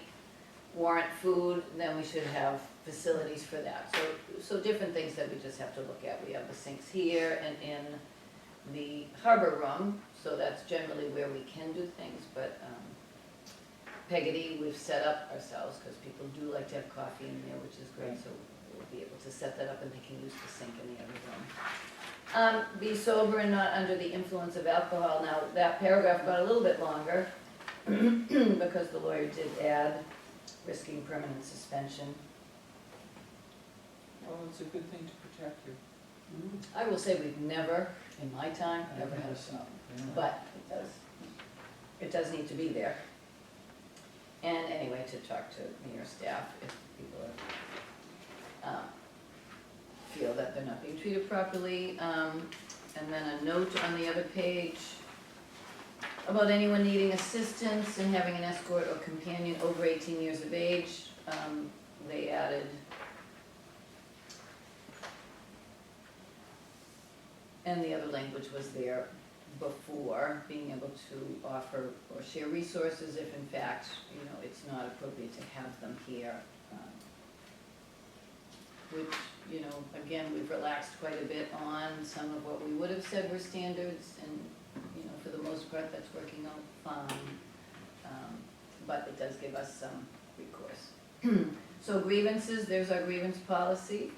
Speaker 3: warrant food, then we should have facilities for that. So different things that we just have to look at. We have the sinks here and in the harbor room, so that's generally where we can do things, but Peggotty, we've set up ourselves, because people do like to have coffee in there, which is great, so we'll be able to set that up and they can use the sink in the other room. Be sober and not under the influence of alcohol. Now, that paragraph got a little bit longer, because the lawyer did add risking permanent suspension.
Speaker 1: Well, it's a good thing to protect you.
Speaker 3: I will say we've never, in my time, ever had a problem, but it does need to be there. And anyway, to talk to me or staff if people are, feel that they're not being treated properly. And then a note on the other page about anyone needing assistance and having an escort or companion over 18 years of age. They added, and the other language was there before, being able to offer or share resources if in fact, you know, it's not appropriate to have them here. Which, you know, again, we've relaxed quite a bit on some of what we would have said were standards, and, you know, for the most part, that's working out fine. But it does give us some recourse. So grievances, there's our grievance policy.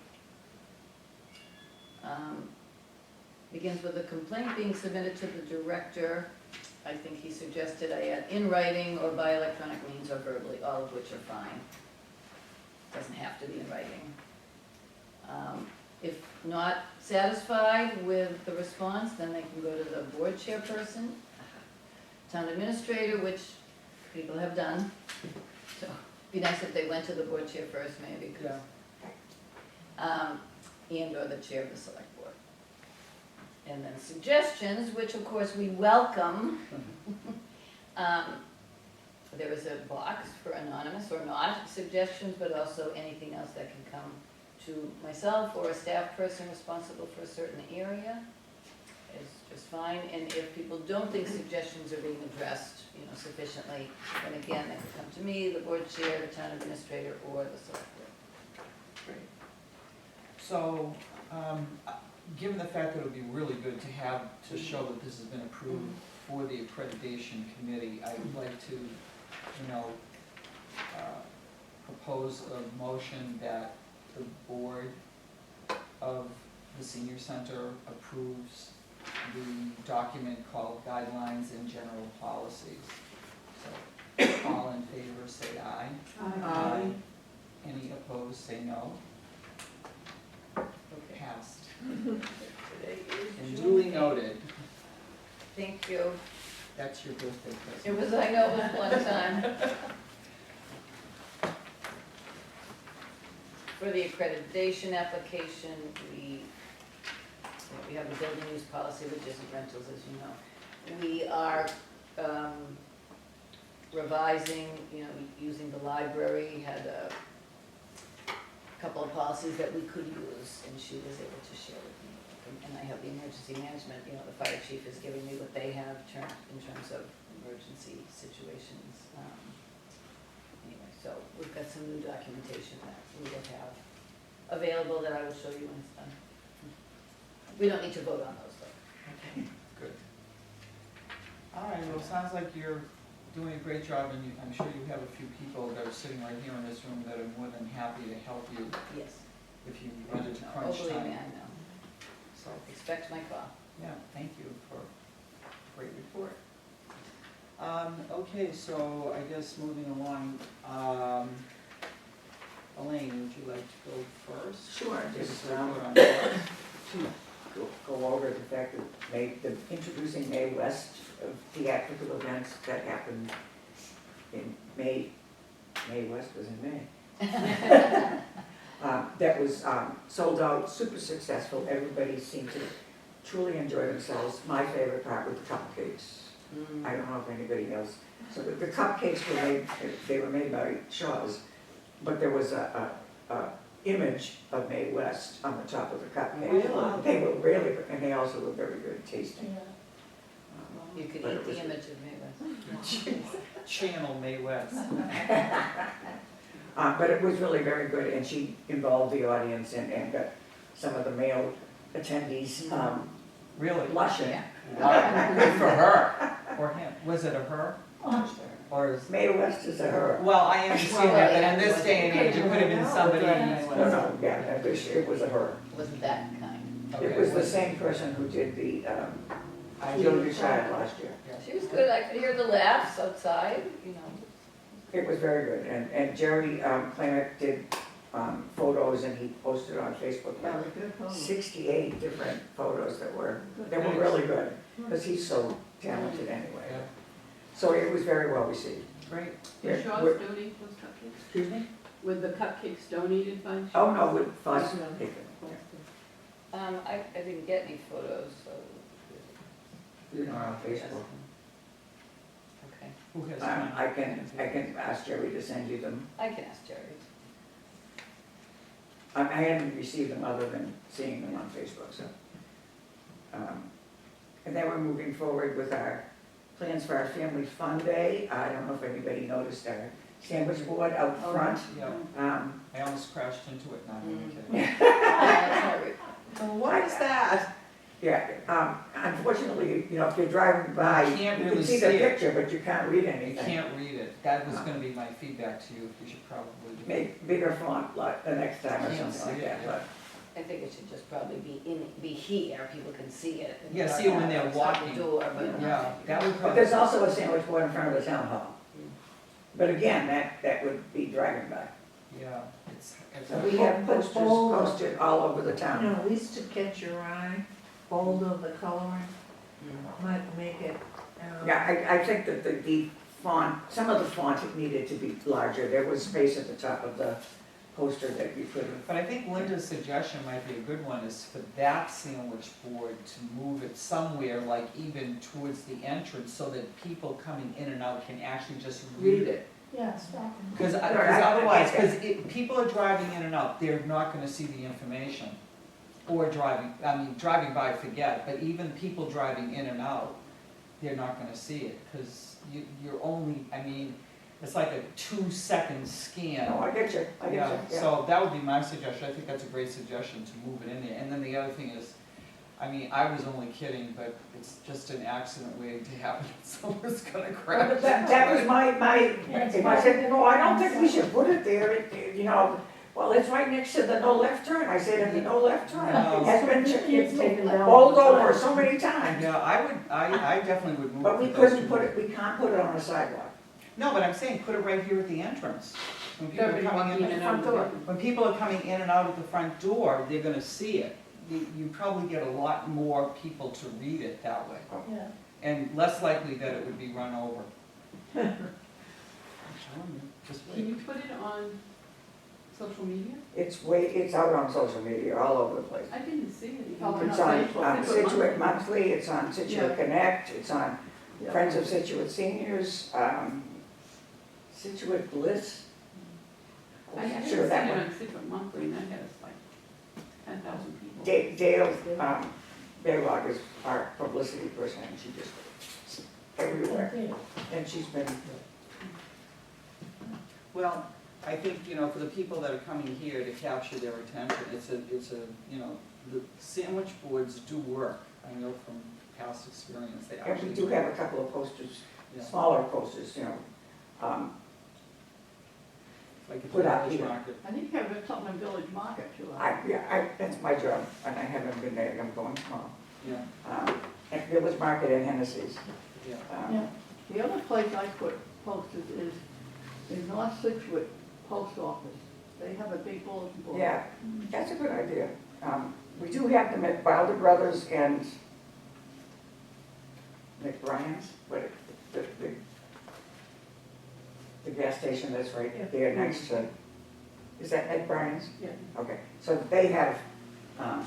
Speaker 3: Begins with a complaint being submitted to the director. I think he suggested I add in writing or by electronic means or verbally, all of which are fine. Doesn't have to be in writing. If not satisfied with the response, then they can go to the board chairperson, town administrator, which people have done. So it'd be nice if they went to the board chair first, maybe, 'cause, and or the chair of the select board. And then suggestions, which of course we welcome. There is a box for anonymous or not suggestions, but also anything else that can come to myself or a staff person responsible for a certain area is just fine. And if people don't think suggestions are being addressed, you know, sufficiently, then again, they can come to me, the board chair, the town administrator, or the select board.
Speaker 1: Great. So, given the fact that it would be really good to have, to show that this has been approved for the accreditation committee, I would like to, you know, propose a motion that the board of the senior center approves the document called Guidelines and General Policies. So, all in favor, say aye.
Speaker 4: Aye.
Speaker 1: Any opposed, say no. Passed.
Speaker 3: Today is
Speaker 1: And
Speaker 3: June
Speaker 1: duly
Speaker 3: 8th.
Speaker 1: noted,
Speaker 3: Thank you.
Speaker 1: that's your birthday present.
Speaker 3: It was, I know, it was one time. For the accreditation application, we have a building use policy, which isn't rentals, as you know. We are revising, you know, using the library, had a couple of policies that we could use, and she was able to share with me and I have the emergency management, you know, the fire chief is giving me what they have in terms of emergency situations. Anyway, so we've got some new documentation that we will have available that I will show you when it's done. We don't need to vote on those though.
Speaker 1: Okay, good. All right, well, it sounds like you're doing a great job, and I'm sure you have a few people that are sitting right here in this room that are more than happy to help you
Speaker 3: Yes.
Speaker 1: if you run into
Speaker 3: No,
Speaker 1: crunch
Speaker 3: believe me,
Speaker 1: time.
Speaker 3: I know.
Speaker 1: So,
Speaker 3: Expect my call.
Speaker 1: yeah, thank you for a great report. Okay, so I guess moving along, Elaine, would you like to go first?
Speaker 2: Sure,
Speaker 1: Give
Speaker 2: just,
Speaker 1: us a report on that.
Speaker 2: go over the fact that introducing May West of theatrical events that happened in May West was in May. That was sold out, super successful, everybody seemed to truly enjoy themselves. My favorite part was the cupcakes. I don't know if anybody else, so the cupcakes were made, they were made by Shaw's, but there was a image of May West on the top of the cupcake.
Speaker 1: Really?
Speaker 2: They were really, and they also were very good tasting.
Speaker 3: You could
Speaker 2: But
Speaker 3: eat
Speaker 2: it was
Speaker 3: the image of May West.
Speaker 1: Channel May West.
Speaker 2: But it was really very good, and she involved the audience and got some of the male attendees
Speaker 1: Really?
Speaker 2: blushing.
Speaker 3: Yeah.
Speaker 1: Wow, good for her, or him, was it a her,
Speaker 8: Oh,
Speaker 1: or is?
Speaker 2: May West is a her.
Speaker 1: Well, I understand that, but in this day and age, it could have been somebody.
Speaker 2: No, yeah, it was a her.
Speaker 3: Wasn't that kind.
Speaker 1: Okay,
Speaker 2: It was the same person who did the Kill Your Child last year.
Speaker 3: She was good, I could hear the laughs outside, you know.
Speaker 2: It was very good, and Jerry Klamath did photos, and he posted on Facebook
Speaker 7: Yeah,
Speaker 2: like
Speaker 7: good photo.
Speaker 2: 68 different photos that were really good, because he's so talented anyway.
Speaker 1: Yeah.
Speaker 2: So it was very well received.
Speaker 1: Great.
Speaker 9: Did
Speaker 2: Yeah,
Speaker 9: Shaw's
Speaker 2: we're-
Speaker 9: donate those cupcakes?
Speaker 2: Excuse me?
Speaker 9: Were the cupcakes donated by Shaw's?
Speaker 2: Oh, no, with Fuss.
Speaker 3: I didn't get any photos, so.
Speaker 2: You know, on Facebook.
Speaker 3: Okay,
Speaker 1: Who has?
Speaker 2: I can ask Jerry to send you them.
Speaker 3: I can ask Jerry.
Speaker 2: I hadn't received them other than seeing them on Facebook, so. And then we're moving forward with our plans for our Family Fun Day. I don't know if anybody noticed our sandwich board out front.
Speaker 1: Yeah,
Speaker 2: Um,
Speaker 1: I almost crashed into it, not even
Speaker 3: Mm.
Speaker 1: kidding.
Speaker 2: What is that? Yeah, unfortunately, you know, if you're driving by,
Speaker 1: You
Speaker 2: you
Speaker 1: can't
Speaker 2: can
Speaker 1: really
Speaker 2: see the
Speaker 1: see it.
Speaker 2: picture, but you can't read
Speaker 1: You
Speaker 2: anything.
Speaker 1: can't read it, that was gonna be my feedback to you, you should probably do it.
Speaker 2: Make bigger font like the next time or
Speaker 1: Can't
Speaker 2: something like
Speaker 1: see it,
Speaker 2: that, but.
Speaker 3: I think it should just probably be here, people can see it. and
Speaker 1: Yeah, see it when they're
Speaker 3: outside the
Speaker 1: walking.
Speaker 3: door, but.
Speaker 1: Yeah, that would
Speaker 2: But
Speaker 1: probably.
Speaker 2: there's also a sandwich board in front of the town hall. But again, that would be driving by.
Speaker 1: Yeah, it's.
Speaker 2: So we have posters posted all over the
Speaker 7: You
Speaker 2: town.
Speaker 7: know, at least to catch your eye, bold of the coloring, might make it.
Speaker 2: Yeah, I think that the font, some of the font needed to be larger. There was space at the top of the poster that you could have.
Speaker 1: But I think Linda's suggestion might be a good one, is for that sandwich board to move it somewhere, like even towards the entrance, so that people coming in and out can actually just read it.
Speaker 8: yeah, stop.
Speaker 1: Because
Speaker 2: Right,
Speaker 1: otherwise,
Speaker 2: okay.
Speaker 1: because people are driving in and out, they're not gonna see the information. Or driving by, forget, but even people driving in and out, they're not gonna see it, because you're only, it's like a 2-second scan.
Speaker 2: No, I get you,
Speaker 1: Yeah, so that would be my suggestion, I think that's a great suggestion to move it in there. And then the other thing is, I was only kidding, but it's just an accident waiting to happen, someone's gonna crash.
Speaker 2: But that was my, if I said, no, I don't think we should put it there, you know, well, it's right next to the no left turn. I said, and the no left turn
Speaker 1: No.
Speaker 2: has been
Speaker 4: It's taken down.
Speaker 2: bowled over so many times.
Speaker 1: Yeah, I definitely would move it.
Speaker 2: But we
Speaker 1: to those
Speaker 2: couldn't
Speaker 1: two
Speaker 2: put
Speaker 1: boards.
Speaker 2: it, we can't put it on the sidewalk.
Speaker 1: No, but I'm saying, put it right here at the entrance. When people are
Speaker 9: Everybody
Speaker 1: coming
Speaker 9: walking
Speaker 1: in,
Speaker 9: in and out of the building.
Speaker 1: when people are coming in and out of the front door, they're gonna see it. You probably get a lot more people to read it that way,
Speaker 8: Yeah,
Speaker 1: and less likely that it would be run over. Just
Speaker 9: Can
Speaker 1: wait.
Speaker 9: you put it on social media?
Speaker 2: It's out on social media, all over the place.
Speaker 9: I didn't see it.
Speaker 6: Oh,
Speaker 2: It's
Speaker 6: not
Speaker 2: on
Speaker 6: Facebook,
Speaker 2: Scituate Monthly, it's on Scituate
Speaker 6: Yeah.
Speaker 2: Connect, it's on
Speaker 6: Yeah.
Speaker 2: Friends of Scituate Seniors, Scituate Bliss.
Speaker 9: I haven't
Speaker 2: Sure,
Speaker 9: seen
Speaker 2: that
Speaker 9: it
Speaker 2: one.
Speaker 9: on Scituate Monthly, and that has like 10,000 people.
Speaker 2: Dale, Baylog is our publicity person, and she just, everywhere,
Speaker 8: Okay.
Speaker 2: and she's been,
Speaker 1: Well, I think, you know, for the people that are coming here to capture their attention, it's a, you know, the sandwich boards do work. I know from past experience, they
Speaker 2: and
Speaker 1: actually
Speaker 2: we do have a couple of posters,
Speaker 1: Yeah.
Speaker 2: smaller posters, you know,
Speaker 1: Like at
Speaker 2: put
Speaker 1: the
Speaker 2: out
Speaker 1: village
Speaker 2: here.
Speaker 1: market.
Speaker 9: I think you have something in Village Market too.
Speaker 2: That's my job, and I haven't been there, I'm going tomorrow.
Speaker 1: Yeah,
Speaker 2: At Village Market and Hennessy's.
Speaker 1: yeah.
Speaker 8: Yeah.
Speaker 9: The other place I put posters is in North Scituate Post Office. They have a big bulletin board.
Speaker 2: Yeah, that's a good idea. We do have them at Wilder Brothers and McBrien's, but the gas station that's right there next to, is that McBrien's?
Speaker 9: Yeah.
Speaker 2: Okay, so they have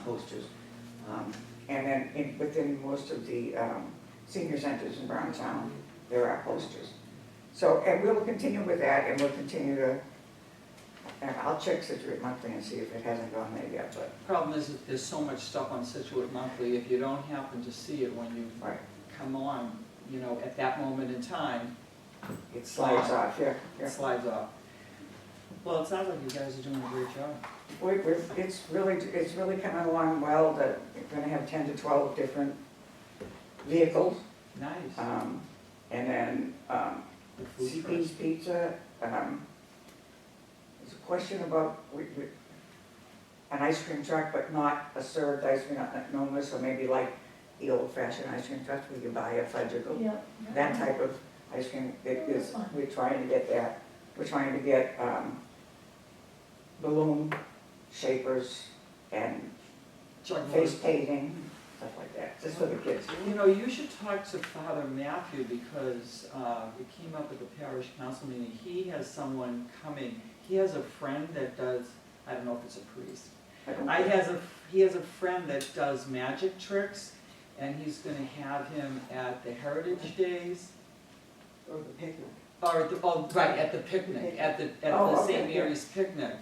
Speaker 2: posters. And then within most of the senior centers in Browntown, there are posters. So, and we'll continue with that, and we'll continue to, and I'll check Scituate Monthly and see if it hasn't gone there yet, but,
Speaker 1: Problem is that there's so much stuff on Scituate Monthly, if you don't happen to see it when you
Speaker 2: right,
Speaker 1: come on, you know, at that moment in time,
Speaker 2: it slides off, yeah,
Speaker 1: it
Speaker 2: yeah.
Speaker 1: slides off. Well, it sounds like you guys are doing a great job.
Speaker 2: It's really coming along well, that we're gonna have 10 to 12 different vehicles.
Speaker 1: Nice.
Speaker 2: And then,
Speaker 1: The food truck.
Speaker 2: CP's Pizza, there's a question about, an ice cream truck, but not a served ice cream, not normal, so maybe like the old fashioned ice cream trucks where you buy a fudgicle.
Speaker 8: Yeah.
Speaker 2: That type of ice cream, we're trying to get that. We're trying to get, balloon shapers and face painting, stuff like that, just for the kids.
Speaker 1: You know, you should talk to Father Matthew because it came up at the parish council meeting. He has someone coming, he has a friend that does, I don't know if it's a priest. He has a friend that does magic tricks, and he's gonna have him at the Heritage Days.
Speaker 4: Or the picnic.
Speaker 1: Or, right, at the picnic, at the
Speaker 2: Oh, okay,
Speaker 1: St.
Speaker 2: yeah.
Speaker 1: Mary's picnic.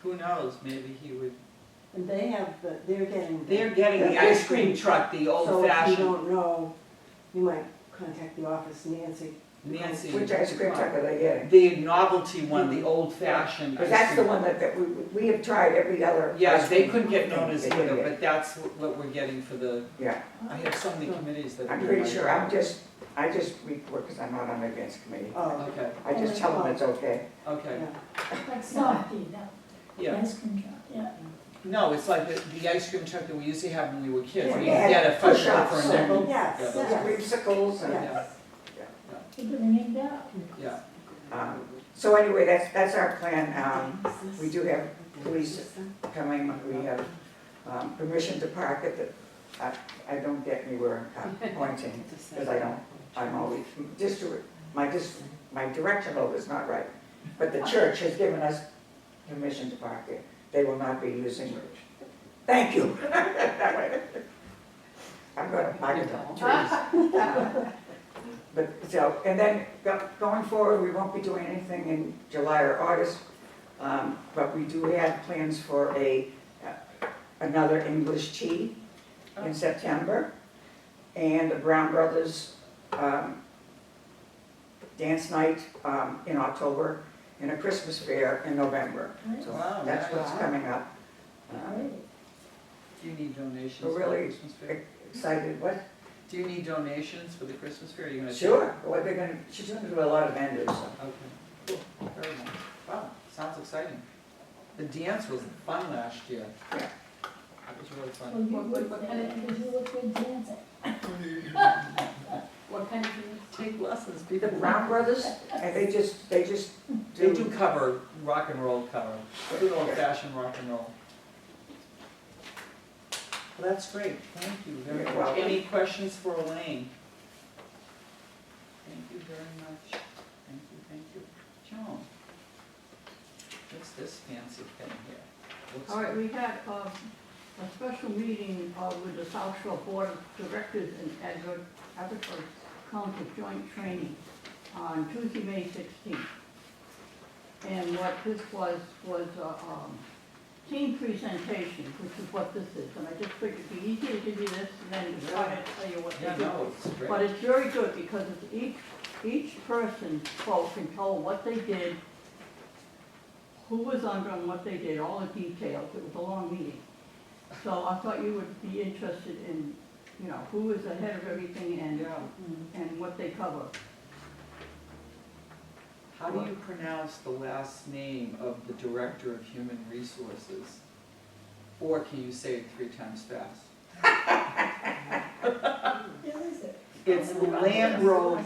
Speaker 1: Who knows, maybe he would,
Speaker 4: And they have, they're getting.
Speaker 1: they're getting the ice cream truck, the old
Speaker 4: So if you
Speaker 1: fashioned.
Speaker 4: don't know, you might contact the office, Nancy.
Speaker 1: Nancy.
Speaker 2: Which ice cream truck are they getting?
Speaker 1: The novelty one, the old fashioned.
Speaker 2: Because that's the one that we have tried every other.
Speaker 1: Yeah,
Speaker 2: ice
Speaker 1: they
Speaker 2: cream
Speaker 1: couldn't get
Speaker 2: thing
Speaker 1: notice
Speaker 2: they couldn't
Speaker 1: either,
Speaker 2: get.
Speaker 1: but that's what we're getting for the,
Speaker 2: Yeah,
Speaker 1: I have so many committees that.
Speaker 2: I'm
Speaker 1: do
Speaker 2: pretty
Speaker 1: my-
Speaker 2: sure, I just report because I'm not on the advanced committee.
Speaker 4: Oh,
Speaker 1: Okay,
Speaker 2: I just tell them it's okay.
Speaker 1: okay.
Speaker 4: yeah.
Speaker 8: Like softy, no,
Speaker 1: Yeah,
Speaker 8: ice cream truck, yeah.
Speaker 1: no, it's like the ice cream truck that we used to have when we were kids, where you
Speaker 2: Yeah,
Speaker 1: get a fresh
Speaker 2: push-ups,
Speaker 1: for a nickel.
Speaker 4: Yes,
Speaker 1: Yeah,
Speaker 2: Those
Speaker 1: that's-
Speaker 2: creamsicles and,
Speaker 4: Yes.
Speaker 8: Keep it ringing down.
Speaker 1: Yeah,
Speaker 2: so anyway, that's our plan. We do have police coming, we have permission to park at the, I don't get me where I'm pointing, because I'm always, my directional is not right. But the church has given us permission to park there. They will not be using, thank you. That way. I'm gonna park in the trees. But, so, and then going forward, we won't be doing anything in July or August, but we do have plans for another English tea in September, and the Brown Brothers dance night in October, and a Christmas fair in November. So
Speaker 1: Wow,
Speaker 2: that's what's
Speaker 1: nice.
Speaker 2: coming up.
Speaker 8: Great.
Speaker 1: do you need donations
Speaker 2: We're
Speaker 1: for the
Speaker 2: really
Speaker 1: Christmas fair?
Speaker 2: Excited, what?
Speaker 1: Do you need donations for the Christmas fair? Are you gonna?
Speaker 2: Sure, well, she's gonna do a lot of vendors, so.
Speaker 1: Okay, cool, very nice. Wow, sounds exciting. The dance was fun last year.
Speaker 2: Yeah.
Speaker 1: It was really
Speaker 8: Well,
Speaker 1: fun.
Speaker 8: you
Speaker 9: What
Speaker 8: look,
Speaker 9: kind of-
Speaker 8: because you look good dancing.
Speaker 9: What kind of things?
Speaker 1: Take lessons,
Speaker 2: The
Speaker 1: people.
Speaker 2: Brown Brothers, and they just
Speaker 1: They do cover, rock and roll cover, good old fashioned rock and roll. Well, that's great, thank you very
Speaker 2: You're
Speaker 1: much.
Speaker 2: welcome.
Speaker 1: Any questions for Elaine? Thank you very much, thank you. Joan? What's this fancy thing here? Looks
Speaker 9: All right,
Speaker 1: like-
Speaker 9: we had a special meeting with the South Shore Board of Directors and Edward County Joint Training on Tuesday, May 16th. And what this was team presentation, which is what this is, and I just figured it'd be easy to give you this and then try to tell you what they
Speaker 1: Yeah,
Speaker 9: do.
Speaker 1: no, it's great.
Speaker 9: But it's very good because it's each person spoke and told what they did, who was under and what they did, all the details. It was a long meeting. So I thought you would be interested in, you know, who is ahead of everything
Speaker 1: Yeah.
Speaker 9: and what they cover.
Speaker 1: How do you pronounce the last name of the Director of Human Resources? Or can you say it 3 times fast?
Speaker 8: Who is it?
Speaker 1: It's Lambropoulos,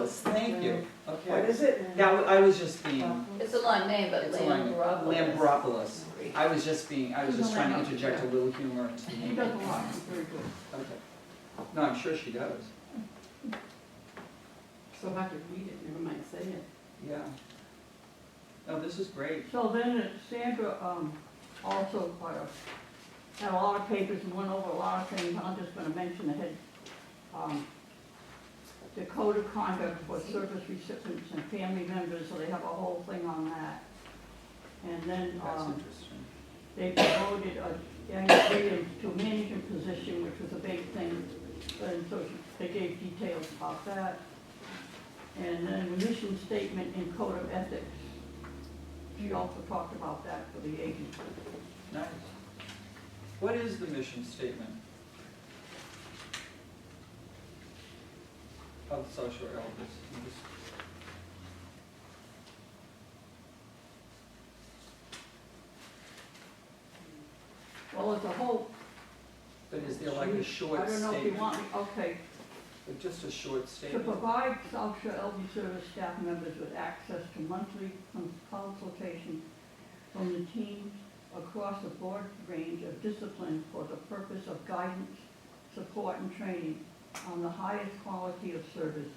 Speaker 1: thank you.
Speaker 2: What
Speaker 1: Okay.
Speaker 2: is it?
Speaker 1: Now, I was just being,
Speaker 3: It's a long name, but
Speaker 1: it's a long name. Lambropoulos. I was just trying to interject a little humor into the
Speaker 9: She
Speaker 1: name.
Speaker 9: does a lot, she's very good.
Speaker 1: Okay. No, I'm sure she does.
Speaker 6: So I have to read it, never mind say it.
Speaker 1: Yeah. No, this is great.
Speaker 9: So then Sandra also had a lot of papers and went over a lot of things. I'm just gonna mention ahead. The code of conduct for service recipients and family members, so they have a whole thing on that. And then
Speaker 1: That's interesting.
Speaker 9: they promoted a young lady to a management position, which was a big thing. And so they gave details about that. And then the mission statement and code of ethics. She also talked about that for the agency.
Speaker 1: Nice. What is the mission statement of social elders?
Speaker 9: Well, it's a whole,
Speaker 1: But is there like a short
Speaker 9: I don't know if you
Speaker 1: statement?
Speaker 9: want me, okay.
Speaker 1: Just a short
Speaker 9: To
Speaker 1: statement?
Speaker 9: provide South Shore Elderly Service staff members with access to monthly consultation from the teams across a broad range of disciplines for the purpose of guidance, support, and training on the highest quality of services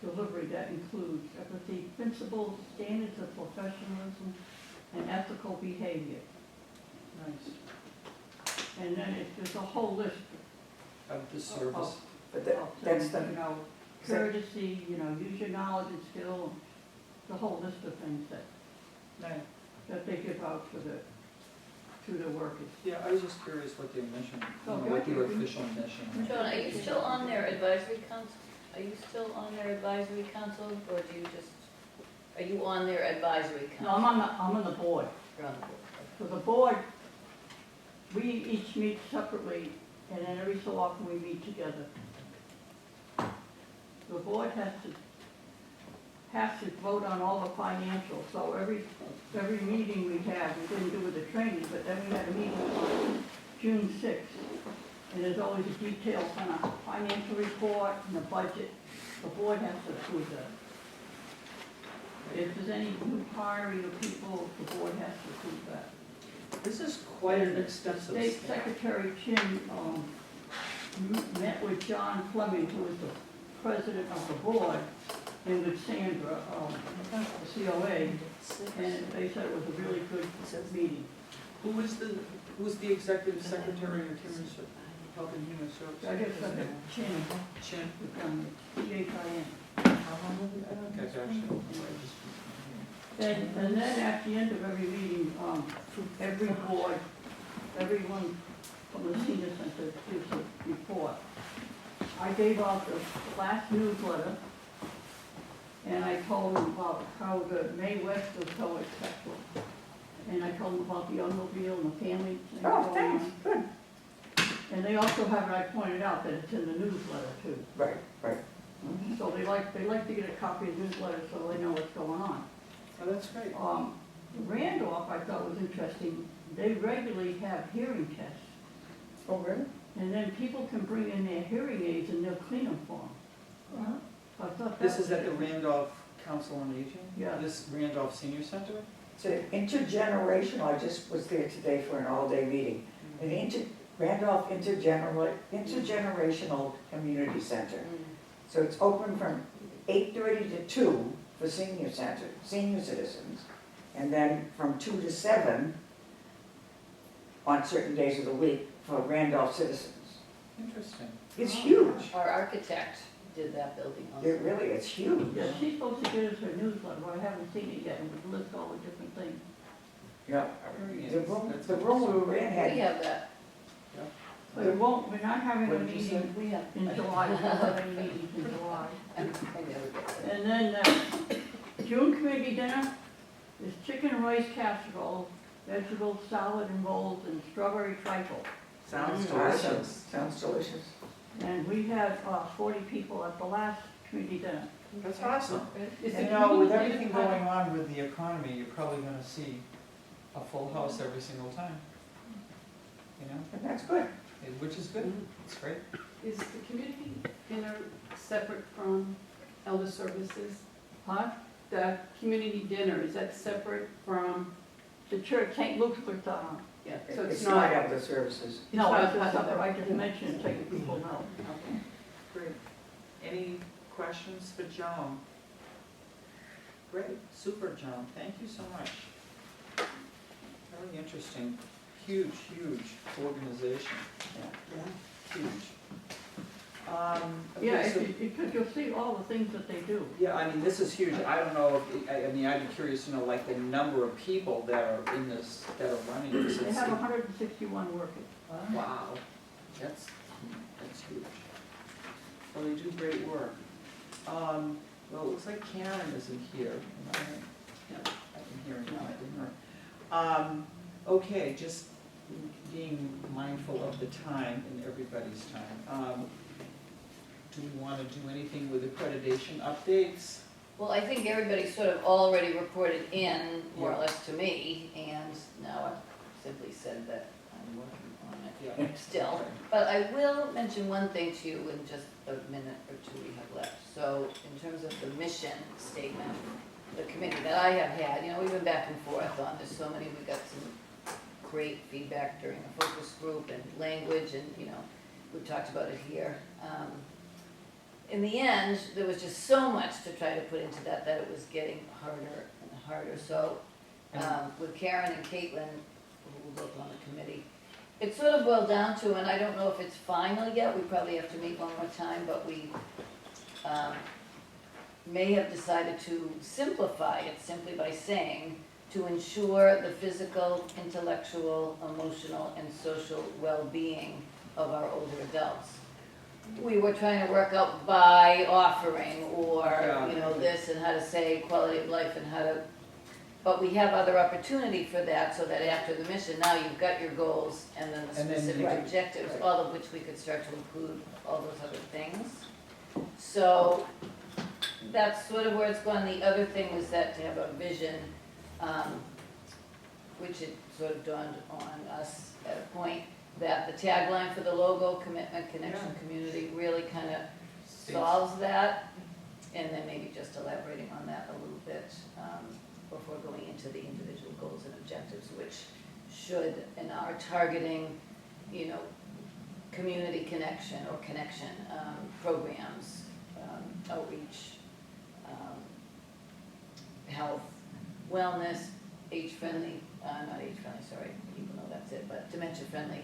Speaker 9: delivery that includes empathy, principles, standards of professionalism, and ethical behavior.
Speaker 1: Nice.
Speaker 9: And then there's a whole list
Speaker 1: Of the service.
Speaker 2: But that's the,
Speaker 9: you know, courtesy, you know, use your knowledge and skill, the whole list of things
Speaker 1: Nice.
Speaker 9: that they give out to their workers.
Speaker 1: Yeah, I was just curious what their mission,
Speaker 9: Oh,
Speaker 1: what
Speaker 9: good.
Speaker 1: their official mission.
Speaker 3: John, are you still on their advisory council? Are you still on their advisory council, or do you just, are you on their advisory
Speaker 9: No,
Speaker 3: council?
Speaker 9: I'm on the board.
Speaker 3: You're on the board.
Speaker 9: So the board, we each meet separately, and then every so often we meet together. The board has to vote on all the financials, so every meeting we have, we didn't do with the training, but then we had a meeting on June 6th. And there's always a detailed kind of financial report and a budget. The board has to approve that. If there's any new hiring of people, the board has to approve that.
Speaker 1: This is quite an extensive.
Speaker 9: State Secretary Chin met with John Fleming, who is the president of the board, and with Sandra, the COA, and they said it was a really good meeting.
Speaker 1: Who's the executive secretary of Health and Human Services?
Speaker 9: I guess that's Chin,
Speaker 1: Chin.
Speaker 9: CHIN.
Speaker 1: Okay, actually.
Speaker 9: And then at the end of every meeting, every board, everyone from the senior center gives a report. I gave out the last newsletter, and I told them about how the May West was so successful. And I told them about the automobile and the family thing
Speaker 2: oh,
Speaker 9: going
Speaker 2: thanks,
Speaker 9: on.
Speaker 2: good.
Speaker 9: And they also have, I pointed out, that it's in the newsletter too.
Speaker 2: Right, right.
Speaker 9: So they like to get a copy of the newsletter so they know what's going on.
Speaker 1: Oh, that's great.
Speaker 9: Randolph, I thought was interesting, they regularly have hearing tests.
Speaker 2: Oh, really?
Speaker 9: And then people can bring in their hearing aids and they'll clean them for them.
Speaker 8: Well,
Speaker 9: I thought that
Speaker 1: This
Speaker 9: was
Speaker 1: is at the Randolph Council on Aging?
Speaker 9: Yeah.
Speaker 1: This Randolph Senior Center?
Speaker 2: It's an intergenerational, I just was there today for an all-day meeting. Randolph Intergenerational Community Center. So it's open from 8:30 to 2 for senior citizens, and then from 2 to 7 on certain days of the week for Randolph citizens.
Speaker 1: Interesting.
Speaker 2: It's huge.
Speaker 3: Our architect did that building also.
Speaker 2: It really, it's huge.
Speaker 9: Yeah, she's supposed to get us her newsletter, but I haven't seen it yet, and it lists all the different things.
Speaker 2: Yeah,
Speaker 1: Very
Speaker 2: the room,
Speaker 1: that's
Speaker 2: the room we were in
Speaker 3: We
Speaker 2: had,
Speaker 3: have that,
Speaker 9: But it won't, we're not having a
Speaker 1: What did you say?
Speaker 9: meeting
Speaker 3: we have.
Speaker 9: in July, we're not having meetings in July.
Speaker 3: I never get that.
Speaker 9: And then, June committee dinner is chicken rice casserole, vegetable salad and rolls, and strawberry trifle.
Speaker 1: Sounds
Speaker 2: awesome,
Speaker 1: delicious.
Speaker 2: sounds delicious.
Speaker 9: And we had 40 people at the last community dinner.
Speaker 1: That's awesome.
Speaker 6: Is the
Speaker 1: You know, with
Speaker 6: community
Speaker 1: everything
Speaker 6: dinner-
Speaker 1: going on with the economy, you're probably gonna see a full house every single time. You know,
Speaker 2: And that's good.
Speaker 1: which is good, it's great.
Speaker 6: Is the community dinner separate from elder services?
Speaker 9: Huh?
Speaker 6: The community dinner, is that separate from,
Speaker 9: The church, St. Luke's was,
Speaker 6: yeah, so
Speaker 2: It's
Speaker 6: it's
Speaker 2: not
Speaker 6: not,
Speaker 2: out of the services.
Speaker 9: no,
Speaker 6: not
Speaker 9: that's
Speaker 6: part of
Speaker 9: separate,
Speaker 6: the-
Speaker 9: I just mentioned it, so you people know.
Speaker 6: okay.
Speaker 1: Great. Any questions for Joan? Great, super, Joan, thank you so much. Very interesting, huge, huge organization, huge. Okay,
Speaker 9: Yeah,
Speaker 1: so-
Speaker 9: if you could, you'll see all the things that they do.
Speaker 1: Yeah, I mean, this is huge, I don't know, if I mean, I'd be curious to know, like, the number of people that are in this, that are running this.
Speaker 9: They
Speaker 1: It's-
Speaker 9: have 161 working.
Speaker 1: Wow, that's huge. Well, they do great work. Well, it looks like Karen isn't here. I can hear her now, I didn't hear. Okay, just being mindful of the time and everybody's time. Do we want to do anything with accreditation updates?
Speaker 3: Well, I think everybody sort of already reported in, more or less to me, and now I've simply said that I'm working on it
Speaker 1: Yeah.
Speaker 3: still. But I will mention one thing to you in just a minute or two we have left. So in terms of the mission statement, the committee that I have had, you know, we've been back and forth on this, so many, we got some great feedback during the focus group and language, and, you know, we've talked about it here. In the end, there was just so much to try to put into that it was getting harder and harder. So with Karen and Caitlin, who will look on the committee, it sort of boiled down to, and I don't know if it's final yet, we probably have to meet one more time, but we may have decided to simplify it simply by saying, to ensure the physical, intellectual, emotional, and social well-being of our older adults. We were trying to work out by offering, or, you know, this, and how to say quality of life, and how to, but we have other opportunity for that, so that after the mission, now you've got your goals, and then the
Speaker 1: And then
Speaker 3: specific
Speaker 1: you-
Speaker 3: objectives, all of which we could start to include all those other things. So, that's sort of where it's gone. The other thing was that to have a vision, which it sort of dawned on us at a point, that the tagline for the logo, commitment, connection,
Speaker 1: Yeah.
Speaker 3: community, really kind of solves that. And then maybe just elaborating on that a little bit before going into the individual goals and objectives, which should, and are targeting, you know, community connection or connection programs, outreach, health, wellness, age-friendly, not age-friendly, sorry, people know that's it, but dementia-friendly.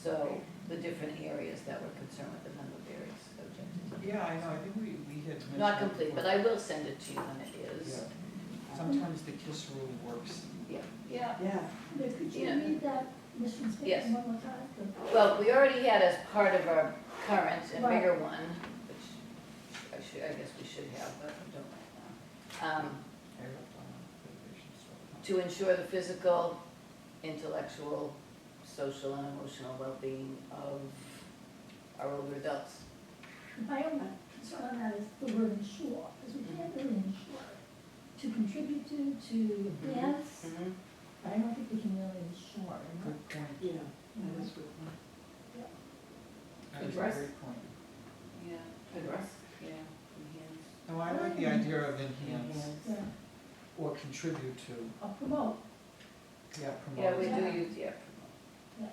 Speaker 3: So the different areas that we're concerned with, and then the various objectives.
Speaker 1: Yeah, I know, I think we had mentioned.
Speaker 3: Not
Speaker 1: that
Speaker 3: complete, but
Speaker 1: before.
Speaker 3: I will send it to you when it is.
Speaker 1: Yeah. Sometimes the KISS rule works.
Speaker 3: Yeah, yeah.
Speaker 4: Yeah.
Speaker 8: Could you
Speaker 3: Yeah.
Speaker 8: read that mission
Speaker 3: Yes.
Speaker 8: statement one more time?
Speaker 3: Well, we already had as part of our current and
Speaker 8: Right.
Speaker 3: bigger one, which I guess we should have, but I don't right now. To ensure the physical, intellectual, social, and emotional well-being of our older adults.
Speaker 8: My only concern on that is the word ensure, because we can't really ensure. To contribute to advance, but I don't think we can really ensure. you know?
Speaker 1: Good point.
Speaker 4: Yeah, that is good.
Speaker 1: That is a
Speaker 6: Address.
Speaker 1: great point.
Speaker 3: Yeah.
Speaker 6: Address.
Speaker 3: Yeah, enhance.
Speaker 1: No, I like the idea of enhance
Speaker 8: Yeah,
Speaker 1: or contribute to,
Speaker 8: or promote.
Speaker 1: yeah,
Speaker 3: Yeah,
Speaker 1: promote.
Speaker 3: we
Speaker 8: Yeah.
Speaker 3: do use, yeah.
Speaker 8: Yeah.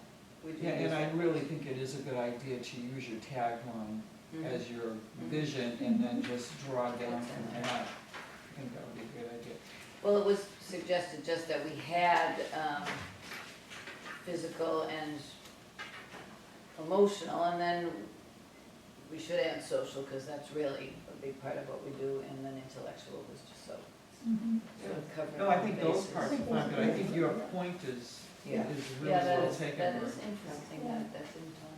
Speaker 3: We do
Speaker 1: Yeah,
Speaker 3: use
Speaker 1: and I
Speaker 3: that.
Speaker 1: really think it is a good idea to use your tagline
Speaker 3: Mhm.
Speaker 1: as your vision and then just draw down from that. I think that would be a good idea.
Speaker 3: Well, it was suggested just that we had physical and emotional, and then we should add social, because that's really a big part of what we do, and then intellectual was just so
Speaker 8: Mhm.
Speaker 3: sort of covering
Speaker 1: No, I
Speaker 3: all
Speaker 1: think those
Speaker 3: bases.
Speaker 1: parts are fine, but I think your point is
Speaker 3: Yeah.
Speaker 1: really
Speaker 3: Yeah, that
Speaker 1: well
Speaker 3: is,
Speaker 1: taken.
Speaker 3: that
Speaker 1: Mark.
Speaker 3: is interesting, that didn't tell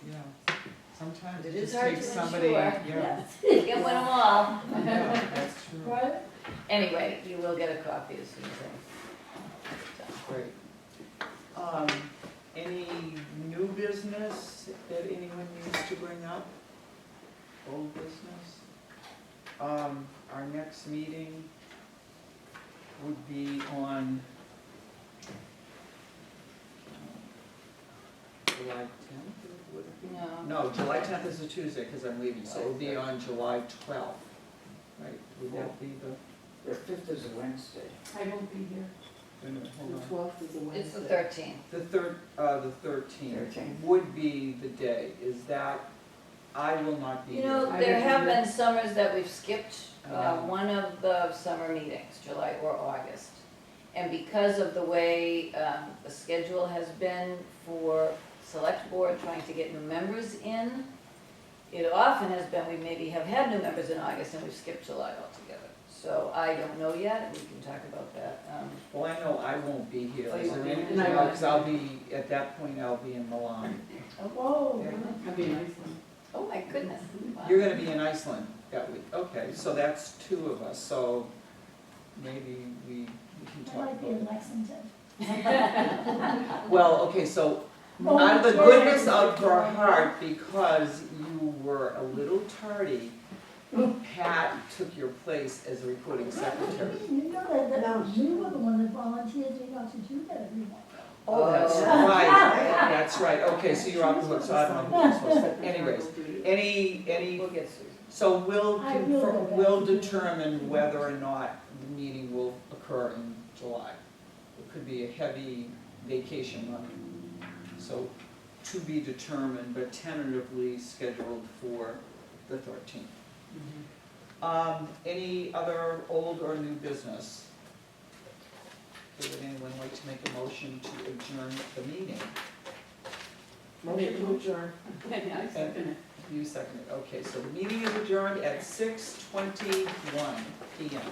Speaker 3: me.
Speaker 1: Yeah, sometimes
Speaker 3: But
Speaker 1: it
Speaker 3: it is
Speaker 1: just
Speaker 3: hard
Speaker 1: takes
Speaker 3: to
Speaker 1: somebody,
Speaker 3: ensure.
Speaker 1: yeah,
Speaker 3: You can't win them all.
Speaker 1: yeah, that's true,
Speaker 8: Right?
Speaker 3: Anyway, you will get a copy as soon as I.
Speaker 1: great. Any new business that anyone needs to bring up? Old business? Our next meeting would be on July 10th, would it be?
Speaker 3: No.
Speaker 1: No, July 10th is a Tuesday, because I'm leaving, so it would be on July 12th, right? Would that be the,
Speaker 2: The 5th is a Wednesday.
Speaker 6: I won't be here.
Speaker 1: wait a minute, hold on.
Speaker 6: The 12th is a Wednesday.
Speaker 3: It's the 13th.
Speaker 1: The 13th
Speaker 2: 13th.
Speaker 1: would be the day, is that, I will not be
Speaker 3: You
Speaker 1: here.
Speaker 3: know,
Speaker 6: I
Speaker 3: there
Speaker 6: will be
Speaker 3: have
Speaker 6: here.
Speaker 3: been summers that we've skipped
Speaker 1: Yeah.
Speaker 3: one of the summer meetings, July or August. And because of the way the schedule has been for select board trying to get new members in, it often has been, we maybe have had new members in August and we've skipped July altogether. So I don't know yet, and we can talk about that.
Speaker 1: Well, I know I won't be here,
Speaker 3: Oh, you
Speaker 1: is there
Speaker 3: won't be
Speaker 1: any,
Speaker 3: here?
Speaker 6: No,
Speaker 1: because I'll be, at that point, I'll be in Milan.
Speaker 8: Whoa.
Speaker 3: Very nice.
Speaker 6: That'd be a nice one.
Speaker 3: Oh, my goodness. Wow.
Speaker 1: You're gonna be in Iceland that week, okay, so that's two of us, so maybe we can
Speaker 8: I
Speaker 1: talk
Speaker 8: might be in
Speaker 1: about
Speaker 8: Lexington.
Speaker 1: it. Well, okay, so
Speaker 8: Oh,
Speaker 1: out of the
Speaker 8: yeah.
Speaker 1: goodness of her heart, because you were a little tardy, Pat took your place as a recording secretary.
Speaker 8: You know that,
Speaker 4: No.
Speaker 8: you were the one that volunteered to go to do that every morning.
Speaker 1: Oh, that's
Speaker 3: Oh.
Speaker 1: right, that's right, okay, so you're off the hook, so I don't know who you're supposed to, anyways, any,
Speaker 3: We'll get Susan.
Speaker 1: so we'll,
Speaker 8: I will go back
Speaker 1: we'll
Speaker 8: to do it.
Speaker 1: determine whether or not the meeting will occur in July. It could be a heavy vacation month, so to be determined, but tentatively scheduled for the 13th. Any other old or new business? Okay, would anyone like to make a motion to adjourn the meeting?
Speaker 6: Motion to adjourn. I second it.
Speaker 1: You second it, okay, so the meeting is adjourned at 6:21 PM.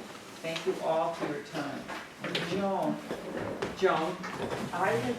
Speaker 1: Thank you all for your time. Joan,
Speaker 2: I had